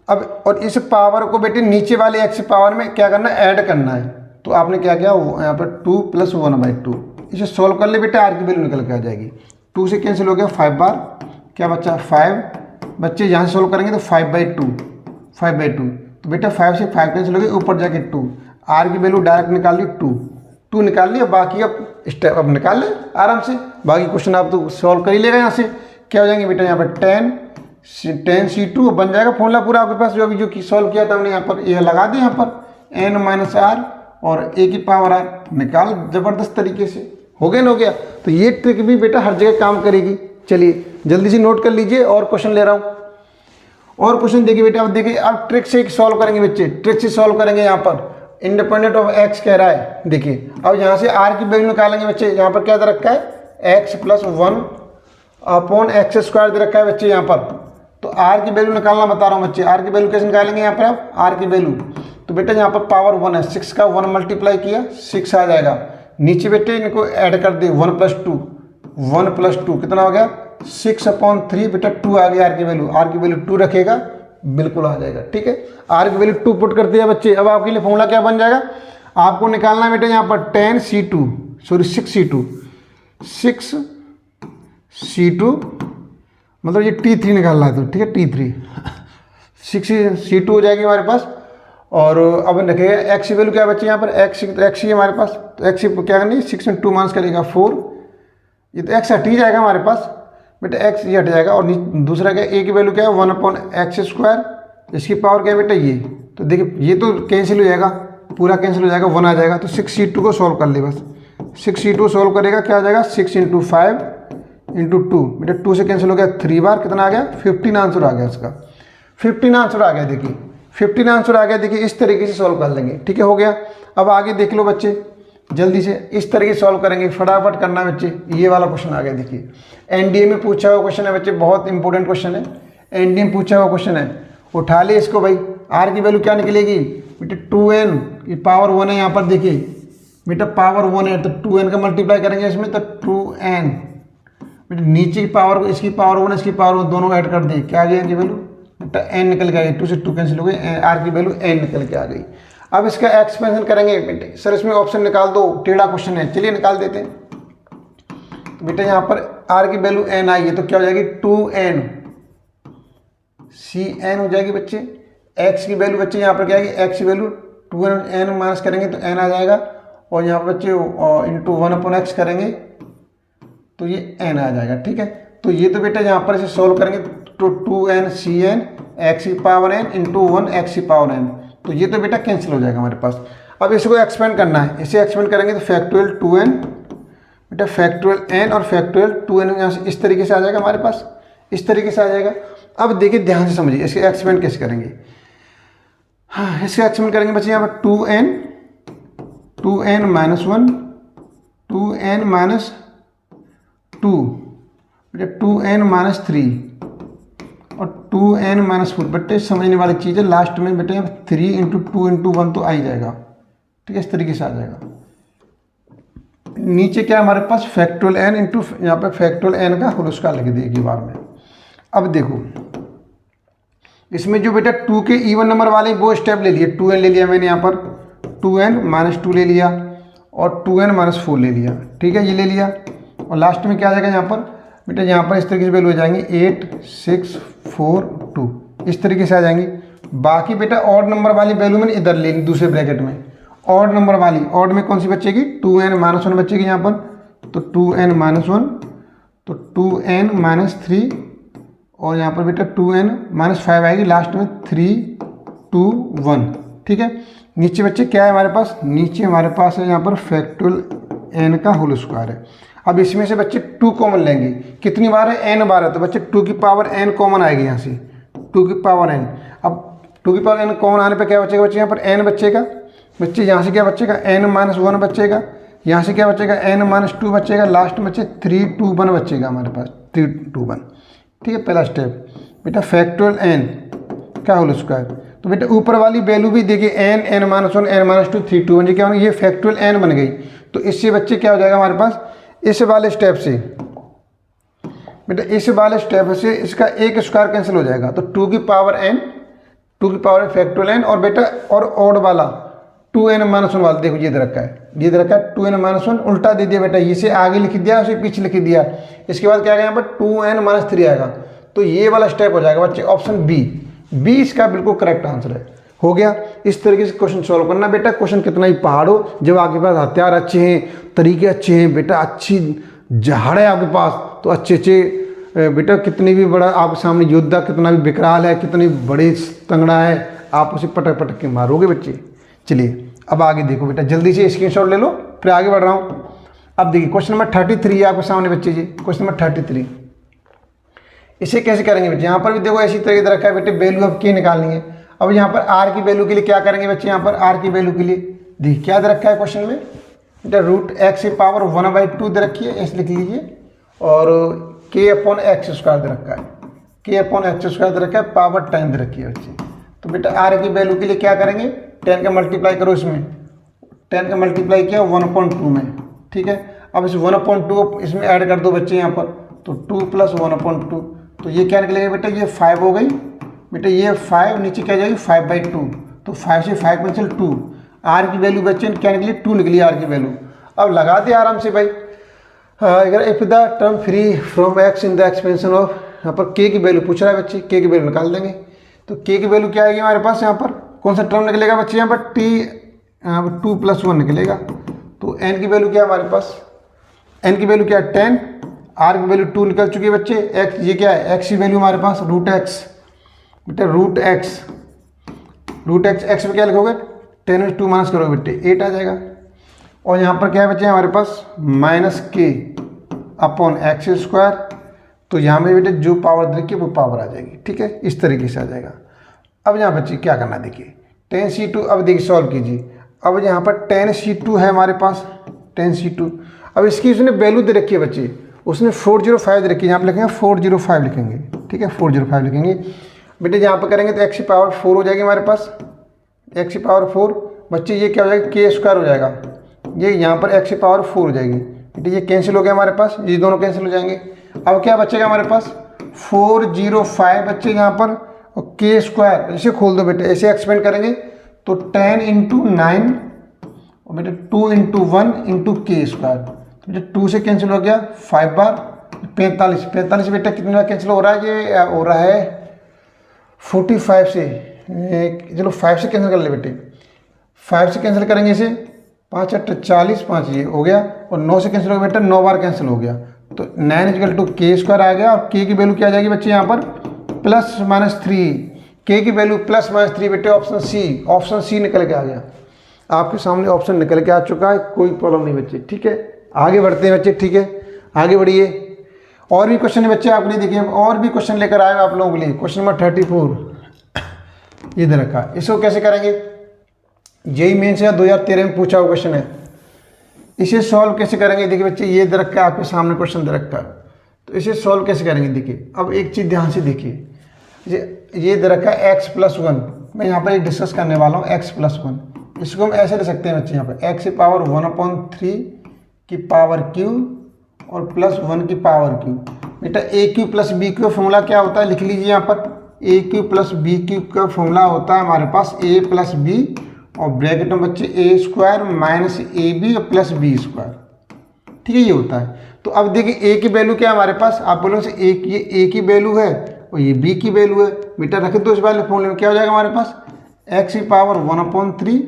अब और इस पावर को बेटे नीचे वाले एक्स पावर में क्या करना है, ऐड करना है। तो आपने क्या किया, यहाँ पर 2 + 1/2, इसे सोल्व कर ले बेटे, आर की वैल्यू निकल के आ जाएगी। 2 से कैंसिल हो गया, 5 बार क्या बच्चा 5 बच्चे, यहाँ से सोल्व करेंगे तो 5/2, 5/2। तो बेटा 5 से 5 कैंसिल हो गया, ऊपर जाके 2, आर की वैल्यू डायरेक्ट निकाल ली 2 निकाल लिया। बाकी अब स्टेप अब निकाल ले आराम से, बाकी क्वेश्चन आप तो सॉल्व कर ही लेगा। यहाँ से क्या हो जाएंगे बेटा, यहाँ पर 10C2 बन जाएगा फॉर्मूला पूरा आपके पास, जो कि सॉल्व किया था हमने। यहाँ पर ये लगा दिया, यहाँ पर n - r और a की पावर r निकाल, जबरदस्त तरीके से हो गया ना, हो गया। तो ये ट्रिक भी बेटा हर जगह काम करेगी। चलिए जल्दी से नोट कर लीजिए, और क्वेश्चन ले रहा हूँ। और क्वेश्चन देखिए बेटा, अब देखिए अब ट्रिक से सॉल्व करेंगे बच्चे, ट्रिक से सॉल्व करेंगे। यहाँ पर इंडिपेंडेंट ऑफ x कह रहा है। देखिए अब यहाँ से r की वैल्यू निकालेंगे बच्चे। यहाँ पर क्या दे रखा है, x + 1/x² दे रखा है बच्चे यहाँ पर। तो r की वैल्यू निकालना बता रहा हूँ बच्चे। r की वैल्यू कैसे निकालेंगे, यहाँ पर आप r की वैल्यू, तो बेटा यहाँ पर पावर 1 है, 6 का 1 मल्टीप्लाई किया 6 आ जाएगा। नीचे बेटे इनको ऐड कर दिए, 1 + 2, 1 + 2 कितना हो गया, 6/3 बेटा 2 आ गया। r की वैल्यू 2 रखेगा, बिल्कुल आ जाएगा, ठीक है। r की वैल्यू 2 पुट कर दिया बच्चे। अब आपके लिए फॉर्मूला क्या बन जाएगा, आपको निकालना है बेटा यहाँ पर 6C2 मतलब ये T3 निकालना है, तो ठीक है T3 6C2 हो जाएगी हमारे पास। और अब रखेगा x की वैल्यू क्या बच्चे, यहाँ पर x ही हमारे पास। तो x क्या करनी है, 6 में 2 माइनस करेगा 4, ये तो x हट ही जाएगा हमारे पास बेटा, x ये हट जाएगा। और दूसरा क्या, a की वैल्यू क्या है 1/x², इसकी पावर क्या है बेटा ये। तो देखिए ये तो कैंसिल हो जाएगा, पूरा कैंसिल हो जाएगा, 1 आ जाएगा। तो 6C2 को सॉल्व कर ले बस, 6C2 सॉल्व करेगा क्या आ जाएगा, 6 × 5 × 2 बेटा, 2 से कैंसिल हो गया 3 बार, कितना आ गया 15 आंसर आ गया इसका, 15 आंसर आ गया। देखिए 15 आंसर आ गया। देखिए इस तरीके से सॉल्व कर लेंगे, ठीक है, हो गया। अब आगे देख लो बच्चे, जल्दी से इस तरीके से सॉल्व करेंगे, फटाफट करना बच्चे। ये वाला क्वेश्चन आ गया। देखिए एनडीए में पूछा हुआ क्वेश्चन है बच्चे, बहुत इंपॉर्टेंट क्वेश्चन है, एनडीए में पूछा हुआ क्वेश्चन है। उठा ले इसको भाई। आर की वैल्यू क्या निकलेगी बेटे, 2n की पावर 1 है यहाँ पर। देखिए बेटा पावर 1 है, तो 2n का मल्टीप्लाई करेंगे इसमें, तो 2n बेटा, नीचे की पावर, इसकी पावर 1 इसकी पावर 1 दोनों ऐड कर दी, क्या आ गई इनकी वैल्यू बेटा, n निकल के आ गई। 2 से 2 कैंसिल हो गई, आर की वैल्यू n निकल के आ गई। अब इसका एक्सपेंशन करेंगे बेटे। सर इसमें ऑप्शन निकाल दो, टेढ़ा क्वेश्चन है, चलिए निकाल देते हैं। तो बेटा यहाँ पर r की वैल्यू n आई है, तो क्या हो जाएगी 2n cn हो जाएगी बच्चे। x की वैल्यू बच्चे यहाँ पर क्या आएगी, x की वैल्यू 2n माइनस करेंगे तो n आ जाएगा, और यहाँ पर बच्चे इंटू 1/x करेंगे तो ये n आ जाएगा, ठीक है। तो ये तो बेटा यहाँ पर इसे सोल्व करेंगे तो 2n cn x की पावर n इंटू 1 x की पावर n, तो ये तो बेटा कैंसिल हो जाएगा हमारे पास। अब इसको एक्सपेंड करना है, इसे एक्सपेंड करेंगे तो फैक्टोरियल 2n बेटा, फैक्टोरियल n और फैक्टोरियल 2n यहाँ से इस तरीके से आ जाएगा हमारे पास, इस तरीके से आ जाएगा। अब देखिए ध्यान से समझिए, इसके एक्सपेंड कैसे करेंगे। हाँ इसका एक्सपेंड करेंगे बच्चे, यहाँ पर 2n - 1 2n - 2 बेटा, 2n - 3 और 2n - 4 बेटे, समझने वाली चीज़ है। लास्ट में बेटे 3 × 2 × 1 तो आ ही जाएगा, ठीक है, इस तरीके से आ जाएगा। नीचे क्या हमारे पास फैक्टोरियल n इंटू यहाँ पर फैक्टोरियल n का होल स्क्वायर लिख दिए एक बार में। अब देखो इसमें जो बेटा 2 के इवन नंबर वाले वो स्टेप ले लिए, 2n ले लिया मैंने यहाँ पर, 2n - 2 ले लिया और 2n - 4 ले लिया, ठीक है, ये ले लिया। और लास्ट में क्या आ जाएगा यहाँ पर बेटा, यहाँ पर इस तरीके से वैल्यू हो जाएंगी 8 6 4 2, इस तरीके से आ जाएंगी। बाकी बेटा ऑड नंबर वाली वैल्यू मैंने इधर ले ली दूसरे ब्रैकेट में, ऑड नंबर वाली, ऑड में कौन सी बचेगी 2n - 1 बचेगी यहाँ पर, तो 2n - 1 तो 2n - 3 और यहाँ पर बेटा 2n माइनस 5 आएगी, लास्ट में 3 2 1। ठीक है, नीचे बच्चे क्या है हमारे पास, नीचे हमारे पास है यहाँ पर फैक्टोरियल n का होल स्क्वायर है। अब इसमें से बच्चे 2 कॉमन लेंगे, कितनी बार है, n बार है, तो बच्चे 2 की पावर n कॉमन आएगी यहाँ से, 2 की पावर n। अब 2 की पावर n कॉमन आने पे क्या बचेगा बच्चे, यहाँ पर n बचेगा बच्चे, यहाँ से क्या बचेगा n माइनस 1 बचेगा, यहाँ से क्या बचेगा n माइनस 2 बचेगा, लास्ट में बच्चे 3 2 1 बचेगा हमारे पास, 3 2 1। ठीक है, पहला स्टेप बेटा फैक्टोरियल n का होल स्क्वायर। तो बेटा ऊपर वाली वैल्यू भी देखिए n n minus 1 n minus 2 3 2 1, ये क्या होगा, ये फैक्टोरियल n बन गई। तो इससे बच्चे क्या हो जाएगा हमारे पास, इस वाले स्टेप से बेटा, इस वाले स्टेप से इसका एक स्क्वायर कैंसिल हो जाएगा, तो 2 की पावर n, 2 की पावर फैक्टोरियल n, और बेटा और ऑड वाला 2n माइनस 1 वाला देखो ये दे रखा है, ये दे रखा है 2n माइनस 1, उल्टा दे दिया बेटा, इसे आगे लिख दिया उसे पीछे लिख दिया। इसके बाद क्या आएगा यहाँ पर 2n माइनस 3 आएगा, तो ये वाला स्टेप हो जाएगा बच्चे ऑप्शन बी इसका बिल्कुल करेक्ट आंसर है। हो गया, इस तरीके से क्वेश्चन सॉल्व करना बेटा। क्वेश्चन कितना ही पहाड़ हो, जब आपके पास हथियार अच्छे हैं, तरीके अच्छे हैं बेटा, अच्छी जहाड़ है आपके पास, तो अच्छे अच्छे बेटा कितनी भी बड़ा आपके सामने योद्धा कितना भी विकराल है, कितनी बड़ी तंगड़ा है, आप उसे पटक पटक के मारोगे बच्चे। चलिए अब आगे देखो बेटा, जल्दी से स्क्रीनशॉट ले लो, फिर आगे बढ़ रहा हूँ। अब देखिए क्वेश्चन नंबर 33 है आपके सामने बच्चे जी, क्वेश्चन नंबर 33। इसे कैसे करेंगे बच्चे, यहाँ पर भी देखो ऐसी तरीके से रखा है बेटे, वैल्यू अब की निकालनी है। अब यहाँ पर r की वैल्यू के लिए क्या करेंगे बच्चे, यहाँ पर r की वैल्यू के लिए देखिए क्या दे रखा है क्वेश्चन में बेटा, रूट x की पावर 1/2 दे रखी है, ऐसे लिख लीजिए, और k अपॉन एक्स स्क्वायर दे रखा है, k अपॉन एक्स स्क्वायर दे रखा है, पावर 10 दे रखी है बच्चे। तो बेटा r की वैल्यू के लिए क्या करेंगे, 10 का मल्टीप्लाई करो, इसमें 10 का मल्टीप्लाई किया 1/2 में। ठीक है, अब इस 1/2 इसमें ऐड कर दो बच्चे यहाँ पर, तो 2 + 1/2, तो ये क्या निकलेगा बेटा, ये 5 हो गई बेटा, ये 5 नीचे क्या जाएगी 5/2, तो 5 से 5 कैंसिल 2, r की वैल्यू बच्चे क्या निकली 2 निकली r की वैल्यू। अब लगा दे आराम से भाई, अगर if the term free from x in the expansion of, यहाँ पर k की वैल्यू पूछ रहा है बच्चे, k की वैल्यू निकाल देंगे। तो k की वैल्यू क्या आएगी हमारे पास, यहाँ पर कौन सा टर्म निकलेगा बच्चे, यहाँ पर t 2 + 1 निकलेगा। तो n की वैल्यू क्या है हमारे पास, n की वैल्यू क्या है 10, r की वैल्यू 2 निकल चुकी है बच्चे, x ये क्या है, x की वैल्यू हमारे पास रूट x बेटे, रूट x, x में क्या लिखोगे 10 में 2 माइनस करोगे बेटे 8 आ जाएगा। और यहाँ पर क्या है बच्चे हमारे पास -k अपॉन एक्स स्क्वायर, तो यहाँ में बेटे जो पावर देखिए वो पावर आ जाएगी। ठीक है, इस तरीके से आ जाएगा। अब यहाँ बच्चे क्या करना देखिए, 10c2, अब देखिए सॉल्व कीजिए। अब यहाँ पर 10c2 है हमारे पास, 10c2, अब इसकी उसने वैल्यू दे रखी है बच्चे, उसने 405 दे रखी है, यहाँ पर लिखेंगे 405 लिखेंगे। ठीक है, 405 लिखेंगे बेटे, यहाँ पर करेंगे तो x की पावर 4 हो जाएगी हमारे पास, x की पावर 4 बच्चे, ये क्या हो जाएगा k स्क्वायर हो जाएगा, ये यहाँ पर x की पावर 4 हो जाएगी बेटे, ये कैंसिल हो गया हमारे पास, ये दोनों कैंसिल हो जाएंगे। अब क्या बचेगा हमारे पास 405 बच्चे यहाँ पर, और k स्क्वायर इसे खोल दो बेटे, ऐसे एक्सपेंड करेंगे तो 10 × 9 और बेटे 2 × 1 × k स्क्वायर, तो बेटे 2 से कैंसिल हो गया 5 बार, 45 बेटा कितने बार कैंसिल हो रहा है, ये हो रहा है 45 से, चलो 5 से कैंसिल कर ले बेटे, 5 से कैंसिल करेंगे इसे, 5 × 8 = 40, 5 ये हो गया, और 9 से कैंसिल हो गया बेटा, 9 बार कैंसिल हो गया, तो 9 = k स्क्वायर आ गया। और k की वैल्यू क्या आ जाएगी बच्चे यहाँ पर +-3, k की वैल्यू +-3 बेटे, ऑप्शन सी निकल के आ गया आपके सामने, ऑप्शन निकल के आ चुका है, कोई प्रॉब्लम नहीं बच्चे। ठीक है, आगे बढ़ते हैं बच्चे। ठीक है, आगे बढ़िए, और भी क्वेश्चन है बच्चे आपके लिए, देखिए और भी क्वेश्चन लेकर आए आप लोगों के लिए। क्वेश्चन नंबर 34 ये दे रखा है, इसको कैसे करेंगे, जेईई मेंस या 2013 में पूछा हुआ क्वेश्चन है, इसे सॉल्व कैसे करेंगे। देखिए बच्चे ये दे रखा है आपके सामने, क्वेश्चन दे रखा है, तो इसे सॉल्व कैसे करेंगे देखिए। अब एक चीज़ ध्यान से देखिए, ये दे रखा है x + 1, मैं यहाँ पर एक डिस्कस करने वाला हूँ x + 1, इसको हम ऐसे ले सकते हैं बच्चे, यहाँ पर x की पावर 1/3 की पावर q और +1 की पावर q बेटा, AQ + BQ फॉर्मूला क्या होता है लिख लीजिए यहाँ पर, AQ + BQ का फॉर्मूला होता है हमारे पास a + b और ब्रैकेट में बच्चे a² - ab + b²। ठीक है, ये होता है। तो अब देखिए a की वैल्यू क्या है हमारे पास, आप बोलोगे ये a की वैल्यू है और ये b की वैल्यू है बेटा, रख दो इस वाले फॉर्मूले में, क्या हो जाएगा हमारे पास x की पावर 1/3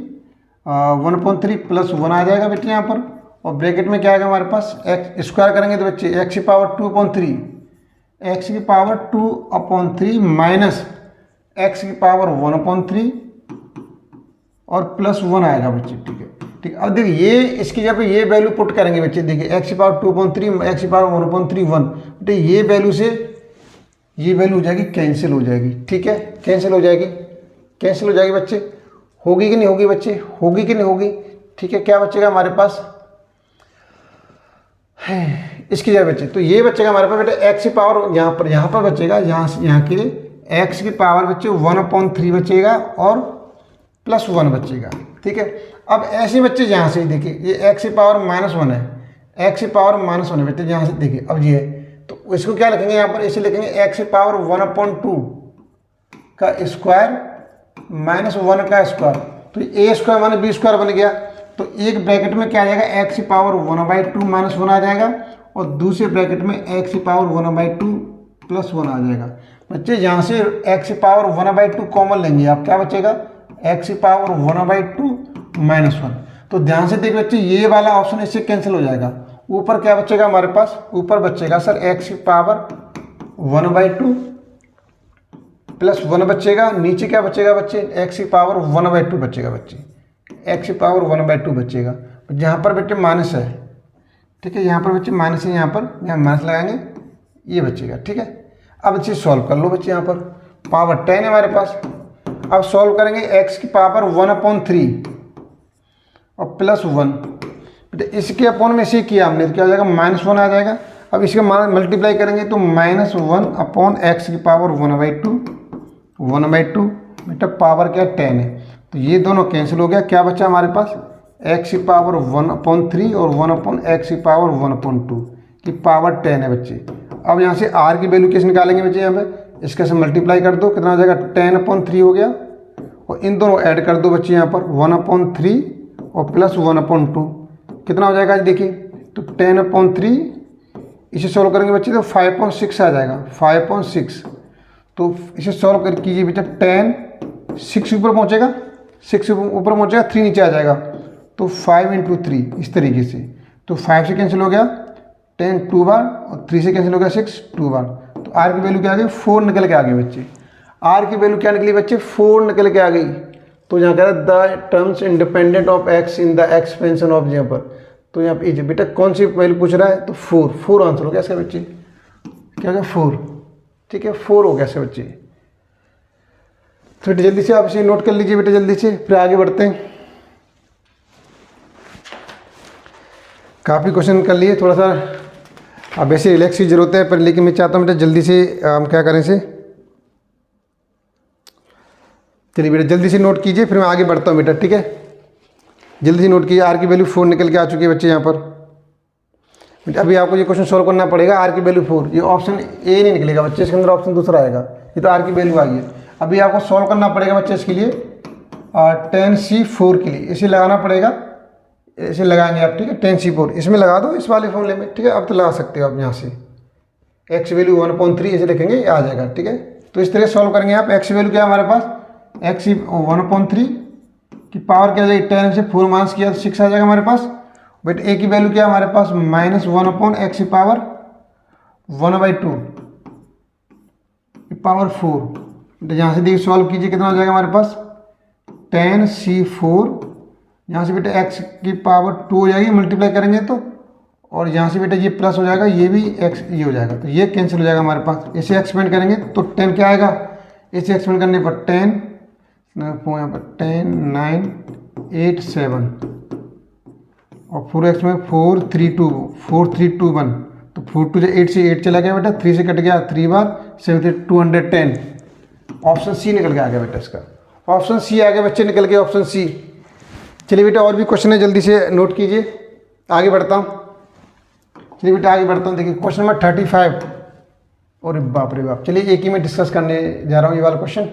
+ 1 आ जाएगा बेटे यहाँ पर, और ब्रैकेट में क्या आएगा हमारे पास x स्क्वायर करेंगे तो बच्चे x की पावर 2/3 एक्स की पावर 2/3 माइनस एक्स की पावर 1/3 और प्लस 1 आएगा बच्चे। ठीक है, ठीक। अब देखिए ये इसकी जब ये वैल्यू पुट करेंगे बच्चे, देखिए एक्स की पावर 2/3 एक्स की पावर 1/3 1, तो ये वैल्यू से ये वैल्यू हो जाएगी कैंसिल हो जाएगी। ठीक है, कैंसिल हो जाएगी, कैंसिल हो जाएगी बच्चे। होगी कि नहीं होगी बच्चे, होगी कि नहीं होगी। ठीक है, क्या बचेगा हमारे पास है इसकी जगह बच्चे, तो ये बचेगा हमारे पास बेटा एक्स की पावर यहाँ पर बचेगा, यहाँ के लिए एक्स की पावर बच्चे 1/3 बचेगा और प्लस 1 बचेगा। ठीक है, अब ऐसे बच्चे यहाँ से देखिए ये एक्स की पावर -1 है, एक्स की पावर -1 है बेटे, यहाँ से देखिए अब ये है, तो इसको क्या लिखेंगे यहाँ पर, इसे लिखेंगे एक्स की पावर 1/2 का स्क्वायर -1 का स्क्वायर, तो ए स्क्वायर माने बी स्क्वायर बन गया। तो एक ब्रैकेट में क्या आ जाएगा, एक्स की पावर 1/2 -1 आ जाएगा और दूसरे ब्रैकेट में एक्स की पावर 1/2 प्लस 1 आ जाएगा। बच्चे यहाँ से एक्स की पावर 1/2 कॉमन लेंगे, आप क्या बचेगा एक्स की पावर 1/2 -1। तो ध्यान से देखिए बच्चे ये वाला ऑप्शन इससे कैंसिल हो जाएगा। ऊपर क्या बचेगा हमारे पास, ऊपर बचेगा सर एक्स की पावर 1/2 प्लस 1 बचेगा, नीचे क्या बचेगा बच्चे एक्स की पावर 1/2 बचेगा बच्चे, एक्स की पावर 1/2 बचेगा। यहाँ पर बच्चे माइनस है, ठीक है, यहाँ पर बच्चे माइनस है, यहाँ माइनस लगाएंगे, ये बचेगा। ठीक है, अब बच्चे सॉल्व कर लो बच्चे, यहाँ पर पावर 10 है हमारे पास। अब सॉल्व करेंगे एक्स की पावर 1/3 और प्लस 1, इसके अपॉन में से किया हमने, तो क्या हो जाएगा -1 आ जाएगा। अब इसके मल्टीप्लाई करेंगे तो -1/x की पावर 1/2 बेटा पावर क्या 10 है, तो ये दोनों कैंसिल हो गया। क्या बचा हमारे पास x की पावर 1/3 और 1/x की पावर 1/2 की पावर 10 है बच्चे। अब यहाँ से r की वैल्यू कैसे निकालेंगे बच्चे, यहाँ पे इसके से मल्टीप्लाई कर दो, कितना हो जाएगा 10/3 हो गया, और इन दोनों ऐड कर दो बच्चे यहाँ पर 1/3 और प्लस 1/2 कितना हो जाएगा देखिए, तो 10/3 इसे सॉल्व करेंगे बच्चे तो 5.6 आ जाएगा, 5.6। तो इसे सॉल्व कर कीजिए बेटा, 10 6 ऊपर पहुँचेगा, 6 ऊपर पहुँचेगा, 3 नीचे आ जाएगा, तो 5 × 3 इस तरीके से। तो 5 से कैंसिल हो गया 10 2 बार और 3 से कैंसिल हो गया 6 2 बार, तो आर की वैल्यू क्या आ गई 4 निकल के आ गई बच्चे। आर की वैल्यू क्या निकली बच्चे 4 निकल के आ गई। तो यहाँ कह रहा है the terms independent of x in the expansion of, यहाँ पर तो यहाँ पे बेटा कौन सी वैल्यू पूछ रहा है, तो 4 आंसर हो गया इसका बच्चे, क्या हो गया 4। ठीक है, 4 हो गया इसका बच्चे। तो बेटा जल्दी से आप इसे नोट कर लीजिए बेटा जल्दी से, फिर आगे बढ़ते हैं। काफ़ी क्वेश्चन कर लिए, थोड़ा सा अब ऐसे रिलैक्स की जरूरत है, पर लेकिन मैं चाहता हूँ बेटा जल्दी से हम क्या करें इसे, चलिए बेटा जल्दी से नोट कीजिए, फिर मैं आगे बढ़ता हूँ बेटा। ठीक है, जल्दी से नोट कीजिए। आर की वैल्यू 4 निकल के आ चुकी है बच्चे यहाँ पर। बेटा अभी आपको ये क्वेश्चन सॉल्व करना पड़ेगा। आर की वैल्यू 4, ये ऑप्शन ए नहीं निकलेगा बच्चे, इसके अंदर ऑप्शन दूसरा आएगा। ये तो आर की वैल्यू आ गई है, अभी आपको सॉल्व करना पड़ेगा बच्चे इसके लिए 10C4 के लिए, इसे लगाना पड़ेगा, इसे लगाएंगे आप। ठीक है, 10C4 इसमें लगा दो इस वाले फॉर्मूले में। ठीक है, अब तो लगा सकते हो आप यहाँ से, एक्स वैल्यू 1/3 ऐसे लिखेंगे, आ जाएगा। ठीक है, तो इस तरह सॉल्व करेंगे आप। एक्स वैल्यू क्या है हमारे पास, एक्स 1/3 की पावर क्या आ जाएगी 10 से 4 माइनस किया तो 6 आ जाएगा हमारे पास। बट ए की वैल्यू क्या है हमारे पास -1/x की पावर 1/2 की पावर 4। यहाँ से देखिए सॉल्व कीजिए, कितना हो जाएगा हमारे पास 10C4। यहाँ से बेटा x की पावर 2 हो जाएगी, मल्टीप्लाई करेंगे तो, और यहाँ से बेटा ये प्लस हो जाएगा, ये भी x ये हो जाएगा, तो ये कैंसिल हो जाएगा हमारे पास। इसे एक्सपेंड करेंगे तो 10 क्या आएगा, इसे एक्सपेंड करने पर 10 यहाँ पर 10 9 8 7 और 4x में 4 3 2 2 1, तो 4 2 8 से 8 चला गया बेटा, 3 से कट गया 3 बार 7 210। ऑप्शन सी निकल के आ गया बेटा, इसका ऑप्शन सी आ गया बच्चे, निकल गया ऑप्शन सी। चलिए बेटा और भी क्वेश्चन है, जल्दी से नोट कीजिए, आगे बढ़ता हूँ। चलिए बेटा आगे बढ़ता हूँ, देखिए क्वेश्चन नंबर 35। और बाप रे बाप, चलिए एक ही में डिस्कस करने जा रहा हूँ ये वाला क्वेश्चन।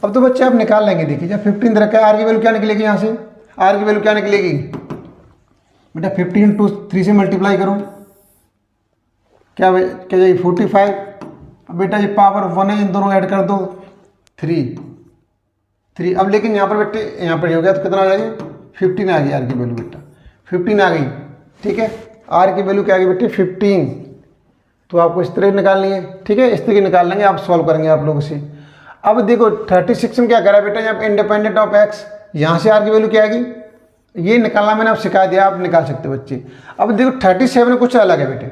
अब तो बच्चे आप निकाल लेंगे, देखिए जब 15 दे रखा है, आर की वैल्यू क्या निकलेगी, यहाँ से आर की वैल्यू क्या निकलेगी बेटा 15 × 3 से मल्टीप्लाई करो, क्या जाएगी 45। अब बेटा ये पावर 1 है, इन दोनों ऐड कर दो 3। अब लेकिन यहाँ पर बेटे यहाँ पर हो गया तो कितना आ जाएगी 15 आ गई आर की वैल्यू बेटा, 15 आ गई। ठीक है, आर की वैल्यू क्या आ गई बेटे 15। तो आपको इस तरह निकालनी है, ठीक है। इस तरह निकाल लेंगे, आप सॉल्व करेंगे आप लोग इसे। अब देखो 36 में क्या करा बेटा, जब इंडिपेंडेंट ऑफ एक्स, यहाँ से आर की वैल्यू क्या आएगी, ये निकालना मैंने आप सिखा दिया, आप निकाल सकते हो बच्चे। अब देखो 37 कुछ अलग है बेटे,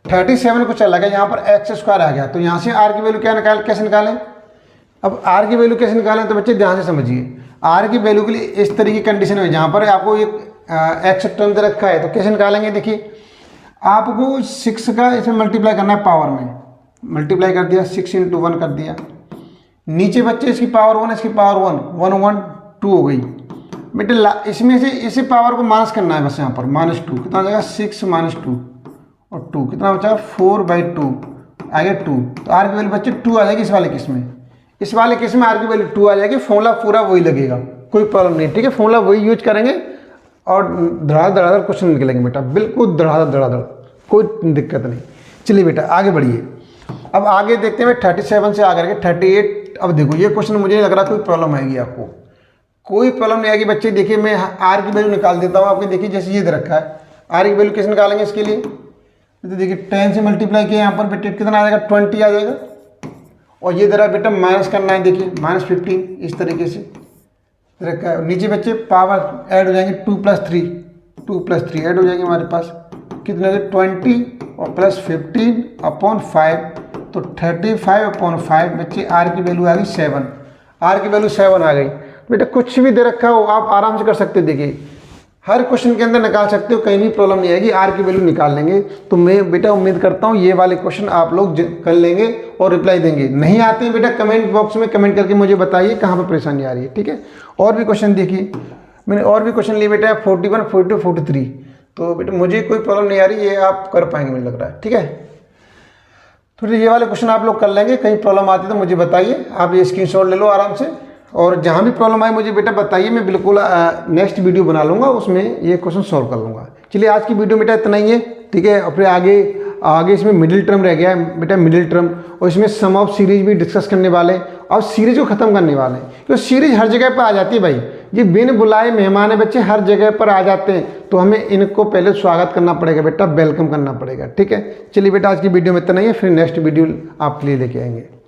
37 कुछ अलग है, यहाँ पर एक्स स्क्वायर आ गया, तो यहाँ से आर की वैल्यू क्या कैसे निकालें। अब आर की वैल्यू कैसे निकालें, तो बच्चे ध्यान से समझिए। आर की वैल्यू के लिए इस तरह की कंडीशन है, जहाँ पर आपको एक एक्स टर्म दे रखा है, तो कैसे निकालेंगे। देखिए आपको 6 का इसमें मल्टीप्लाई करना है, पावर में मल्टीप्लाई कर दिया, 6 × 1 कर दिया। नीचे बच्चे इसकी पावर 1, इसकी पावर 1, 1 1 2 हो गई बेटे। इसमें से इसी पावर को माइनस करना है बस, यहाँ पर -2 कितना हो जाएगा, 6 - 2 और 2 कितना बचा, 4/2 आ गया 2। तो आर की वैल्यू बच्चे 2 आ जाएगी इस वाले केस में, इस वाले केस में आर की वैल्यू 2 आ जाएगी। फॉर्मूला पूरा वही लगेगा, कोई प्रॉब्लम नहीं, ठीक है। फॉर्मूला वही यूज करेंगे और धड़ाधड़ क्वेश्चन निकलेंगे बेटा, बिल्कुल धड़ाधड़, कोई दिक्कत नहीं। चलिए बेटा आगे बढ़िए। अब आगे देखते हैं 37 से आगे 38। अब देखो ये क्वेश्चन मुझे नहीं लग रहा कोई प्रॉब्लम आएगी आपको, कोई प्रॉब्लम नहीं आएगी बच्चे। देखिए मैं आर की वैल्यू निकाल देता हूँ आपके, देखिए जैसे ये दे रखा है, आर की वैल्यू कैसे निकालेंगे इसके लिए। तो देखिए 10 से मल्टीप्लाई किया, यहाँ पर बेटे कितना आ जाएगा, 20 आ जाएगा। और ये दे रहा है बेटा माइनस करना है, देखिए -15 इस तरीके से रखा है। नीचे बच्चे पावर ऐड हो जाएंगे, 2 + 3 ऐड हो जाएंगे हमारे पास, कितने 20 और +15/5, तो 35/5 बच्चे आर की वैल्यू आ गई 7। आर की वैल्यू 7 आ गई बेटा। कुछ भी दे रखा हो आप आराम से कर सकते हो, देखिए हर क्वेश्चन के अंदर निकाल सकते हो, कहीं भी प्रॉब्लम नहीं आएगी, आर की वैल्यू निकाल लेंगे। तो मैं बेटा उम्मीद करता हूँ ये वाले क्वेश्चन आप लोग कर लेंगे और रिप्लाई देंगे। नहीं आते हैं बेटा कमेंट बॉक्स में कमेंट करके मुझे बताइए कहाँ पर परेशानी आ रही है, ठीक है। और भी क्वेश्चन देखिए, मैंने और भी क्वेश्चन लिए बेटा 41, 42, 43, तो बेटा मुझे कोई प्रॉब्लम नहीं आ रही, ये आप कर पाएंगे मुझे लग रहा है, ठीक है। तो ये वाले क्वेश्चन आप लोग कर लेंगे, कहीं प्रॉब्लम आती है तो मुझे बताइए, आप ये स्क्रीनशॉट ले लो आराम से, और जहाँ भी प्रॉब्लम आए मुझे बेटा बताइए, मैं बिल्कुल नेक्स्ट वीडियो बना लूँगा, उसमें ये क्वेश्चन सॉल्व कर लूँगा। चलिए आज की वीडियो बेटा इतना ही है, ठीक है। और फिर आगे इसमें मिडिल टर्म रह गया है बेटा, मिडिल टर्म, और इसमें सम ऑफ सीरीज भी डिस्कस करने वाले हैं और सीरीज को ख़त्म करने वाले हैं, क्योंकि सीरीज हर जगह पर आ जाती है भाई, ये बिन बुलाए मेहमान है बच्चे, हर जगह पर आ जाते हैं, तो हमें इनको पहले स्वागत करना पड़ेगा बेटा, वेलकम करना पड़ेगा, ठीक है। चलिए बेटा आज की वीडियो में इतना ही है, फिर नेक्स्ट वीडियो आपके लिए लेके आएंगे।